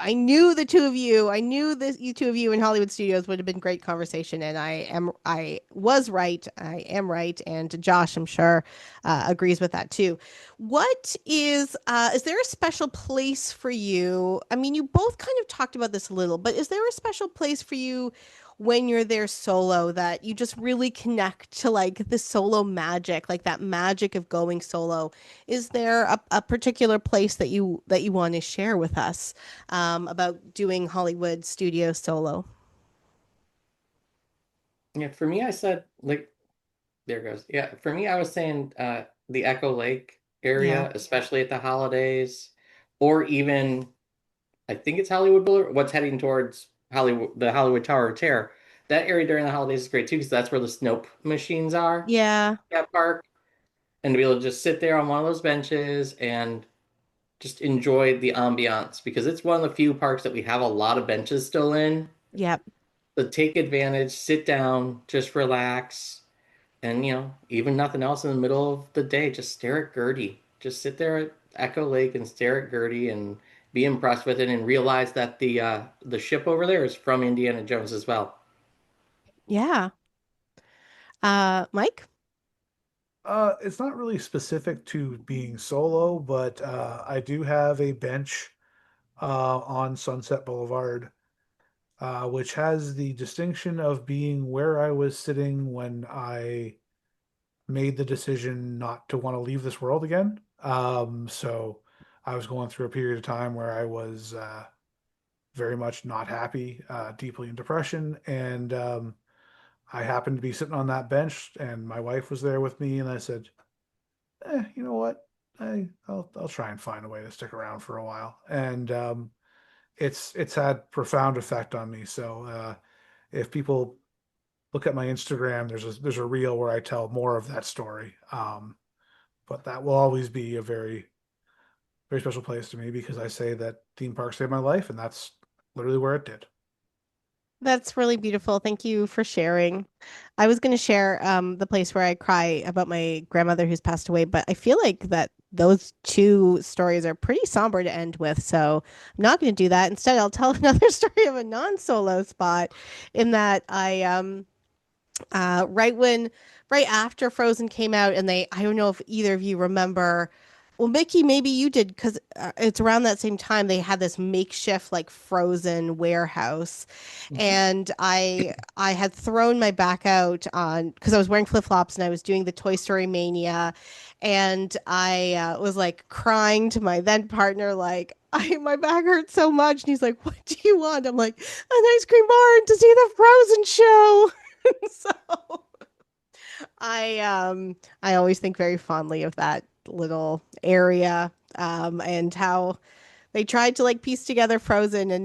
Speaker 1: the two of you. I knew that you two of you in Hollywood studios would have been great conversation, and I was right. I am right, and Josh, I'm sure, agrees with that too. What is there a special place for you? I mean, you both kind of talked about this a little, but is there a special place for you when you're there solo that you just really connect to like the solo magic, like that magic of going solo. Is there a particular place that you want to share with us about doing Hollywood studio solo?
Speaker 3: Yeah, for me, I said like there goes. Yeah, for me, I was saying the Echo Lake
Speaker 1: Yeah.
Speaker 3: area, especially at the holidays, or even I think it's Hollywood Boulevard. What's heading towards Hollywood, the Hollywood Tower of Terror. That area during the holidays is great too, because that's where the Snope machines are.
Speaker 1: Yeah.
Speaker 3: That park, and to be able to just sit there on one of those benches and just enjoy the ambiance, because it's one of the few parks that we have a lot of benches still in.
Speaker 1: Yep.
Speaker 3: So take advantage, sit down, just relax, and even nothing else in the middle of the day, just stare at Gertie. Just sit there at Echo Lake and stare at Gertie and be impressed with it and realize that the ship over there is from Indiana Jones as well.
Speaker 1: Yeah. Mike?
Speaker 2: It's not really specific to being solo, but I do have a bench on Sunset Boulevard, which has the distinction of being where I was sitting when I made the decision not to want to leave this world again. So I was going through a period of time where I was very much not happy, deeply in depression, and I happened to be sitting on that bench, and my wife was there with me, and I said, you know what? I'll try and find a way to stick around for a while, and it's had profound effect on me. So if people look at my Instagram, there's a reel where I tell more of that story. But that will always be a very special place to me because I say that theme park saved my life, and that's literally where it did.
Speaker 1: That's really beautiful. Thank you for sharing. I was going to share the place where I cry about my grandmother who's passed away, but I feel like that those two stories are pretty somber to end with. So I'm not going to do that. Instead, I'll tell another story of a non-solo spot in that right when right after Frozen came out and they I don't know if either of you remember well Mickey maybe you did because it's around that same time they had this makeshift like Frozen warehouse
Speaker 3: Mhm.
Speaker 1: and I had thrown my back out on because I was wearing flip-flops and I was doing the Toy Story Mania and I was like crying to my then partner like my back hurts so much and he's like what do you want I'm like an ice cream bar and to see the Frozen show so I always think very fondly of that little area and how they tried to like piece together Frozen and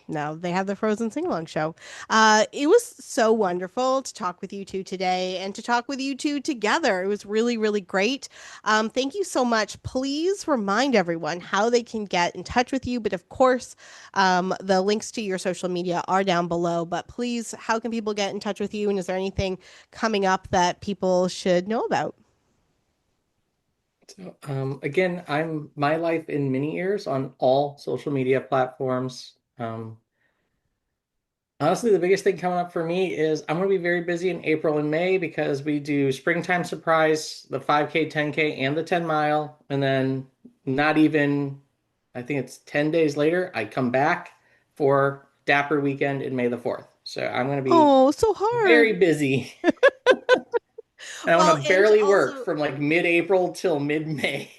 Speaker 1: now they have the Frozen sing along show. It was so wonderful to talk with you two today and to talk with you two together. It was really, really great. Thank you so much. Please remind everyone how they can get in touch with you. But of course, the links to your social media are down below. But please, how can people get in touch with you? And is there anything coming up that people should know about?
Speaker 3: So, again, I'm My Life in Mini Ears on all social media platforms. Honestly, the biggest thing coming up for me is I'm going to be very busy in April and May because we do Springtime Surprise, the 5K, 10K, and the 10 mile. And then not even, I think it's 10 days later, I come back for Dapper Weekend in May the 4th. So I'm going to be
Speaker 1: Oh, so hard.
Speaker 3: very busy. And I'm
Speaker 1: Well,
Speaker 3: going to
Speaker 1: and
Speaker 3: barely work
Speaker 1: also
Speaker 3: from like mid-April till mid-May.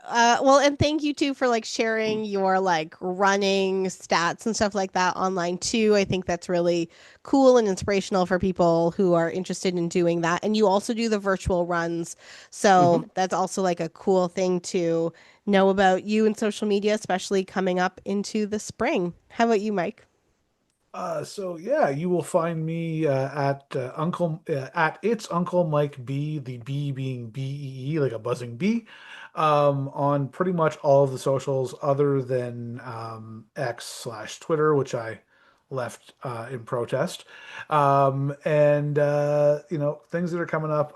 Speaker 1: well, and thank you too for like sharing your like running stats and stuff like that online too. I think that's really cool and inspirational for people who are interested in doing that. And you also do the virtual runs. So
Speaker 3: Mhm.
Speaker 1: that's also like a cool thing to know about you and social media, especially coming up into the spring. How about you, Mike?
Speaker 2: So yeah, you will find me at it's Uncle Mike B, the B being BEE, like a buzzing bee, on pretty much all of the socials other than X/Twitter, which I left in protest. And things that are coming up.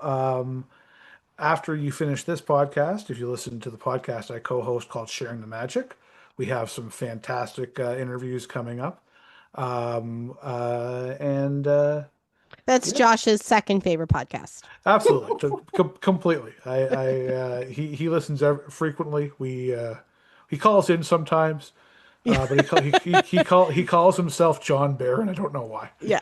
Speaker 2: After you finish this podcast, if you listen to the podcast I co-host called Sharing the Magic, we have some fantastic interviews coming up. And
Speaker 1: That's
Speaker 2: Yeah,
Speaker 1: Josh's second favorite podcast.
Speaker 2: absolutely, completely. He listens frequently. He calls in sometimes.
Speaker 1: Yeah.
Speaker 2: But he calls himself John Bear, and I don't know why.
Speaker 1: Yeah.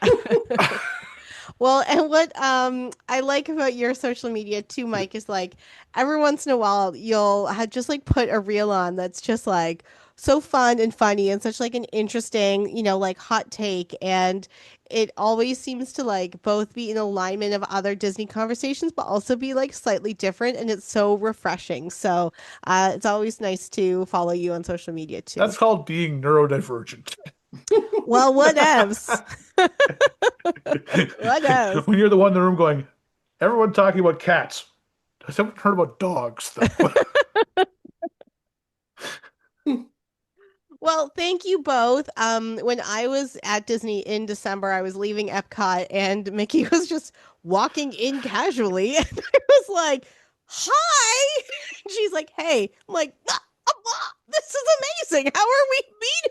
Speaker 1: Well, and what I like about your social media too, Mike, is like every once in a while you'll have just like put a reel on that's just like so fun and funny and such like an interesting, like hot take, and it always seems to like both be in alignment of other Disney conversations but also be like slightly different, and it's so refreshing. So, it's always nice to follow you on social media too.
Speaker 2: That's called being neurodivergent.
Speaker 1: Well, whatevs. Whatevs.
Speaker 2: When you're the one in the room going, everyone talking about cats. Has anyone heard about dogs, though?
Speaker 1: Well, thank you both. When I was at Disney in December, I was leaving Epcot and Mickey was just walking in casually. And I was like, hi. And she's like, hey. I'm like, this is amazing. How are we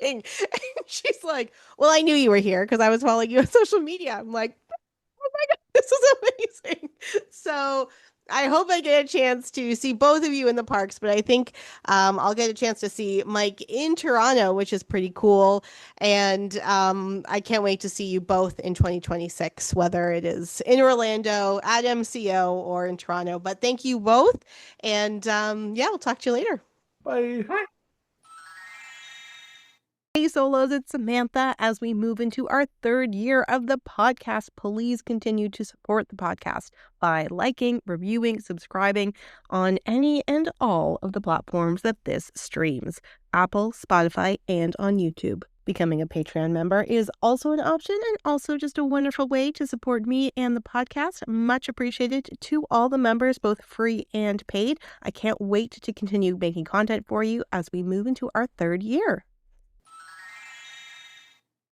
Speaker 1: meeting? And she's like, well, I knew you were here because I was following you on social media. I'm like, oh my God, this is amazing. So I hope I get a chance to see both of you in the parks, but I think I'll get a chance to see Mike in Toronto, which is pretty cool. And I can't wait to see you both in 2026, whether it is in Orlando, at MCO, or in Toronto. But thank you both. And yeah, we'll talk to you later.
Speaker 2: Bye.
Speaker 1: Hey Solos, it's Samantha. As we move into our third year of the podcast, please continue to support the podcast by liking, reviewing, subscribing on any and all of the platforms that this streams: Apple, Spotify, and on YouTube. Becoming a Patreon member is also an option and also just a wonderful way to support me and the podcast. Much appreciated to all the members, both free and paid. I can't wait to continue making content for you as we move into our third year.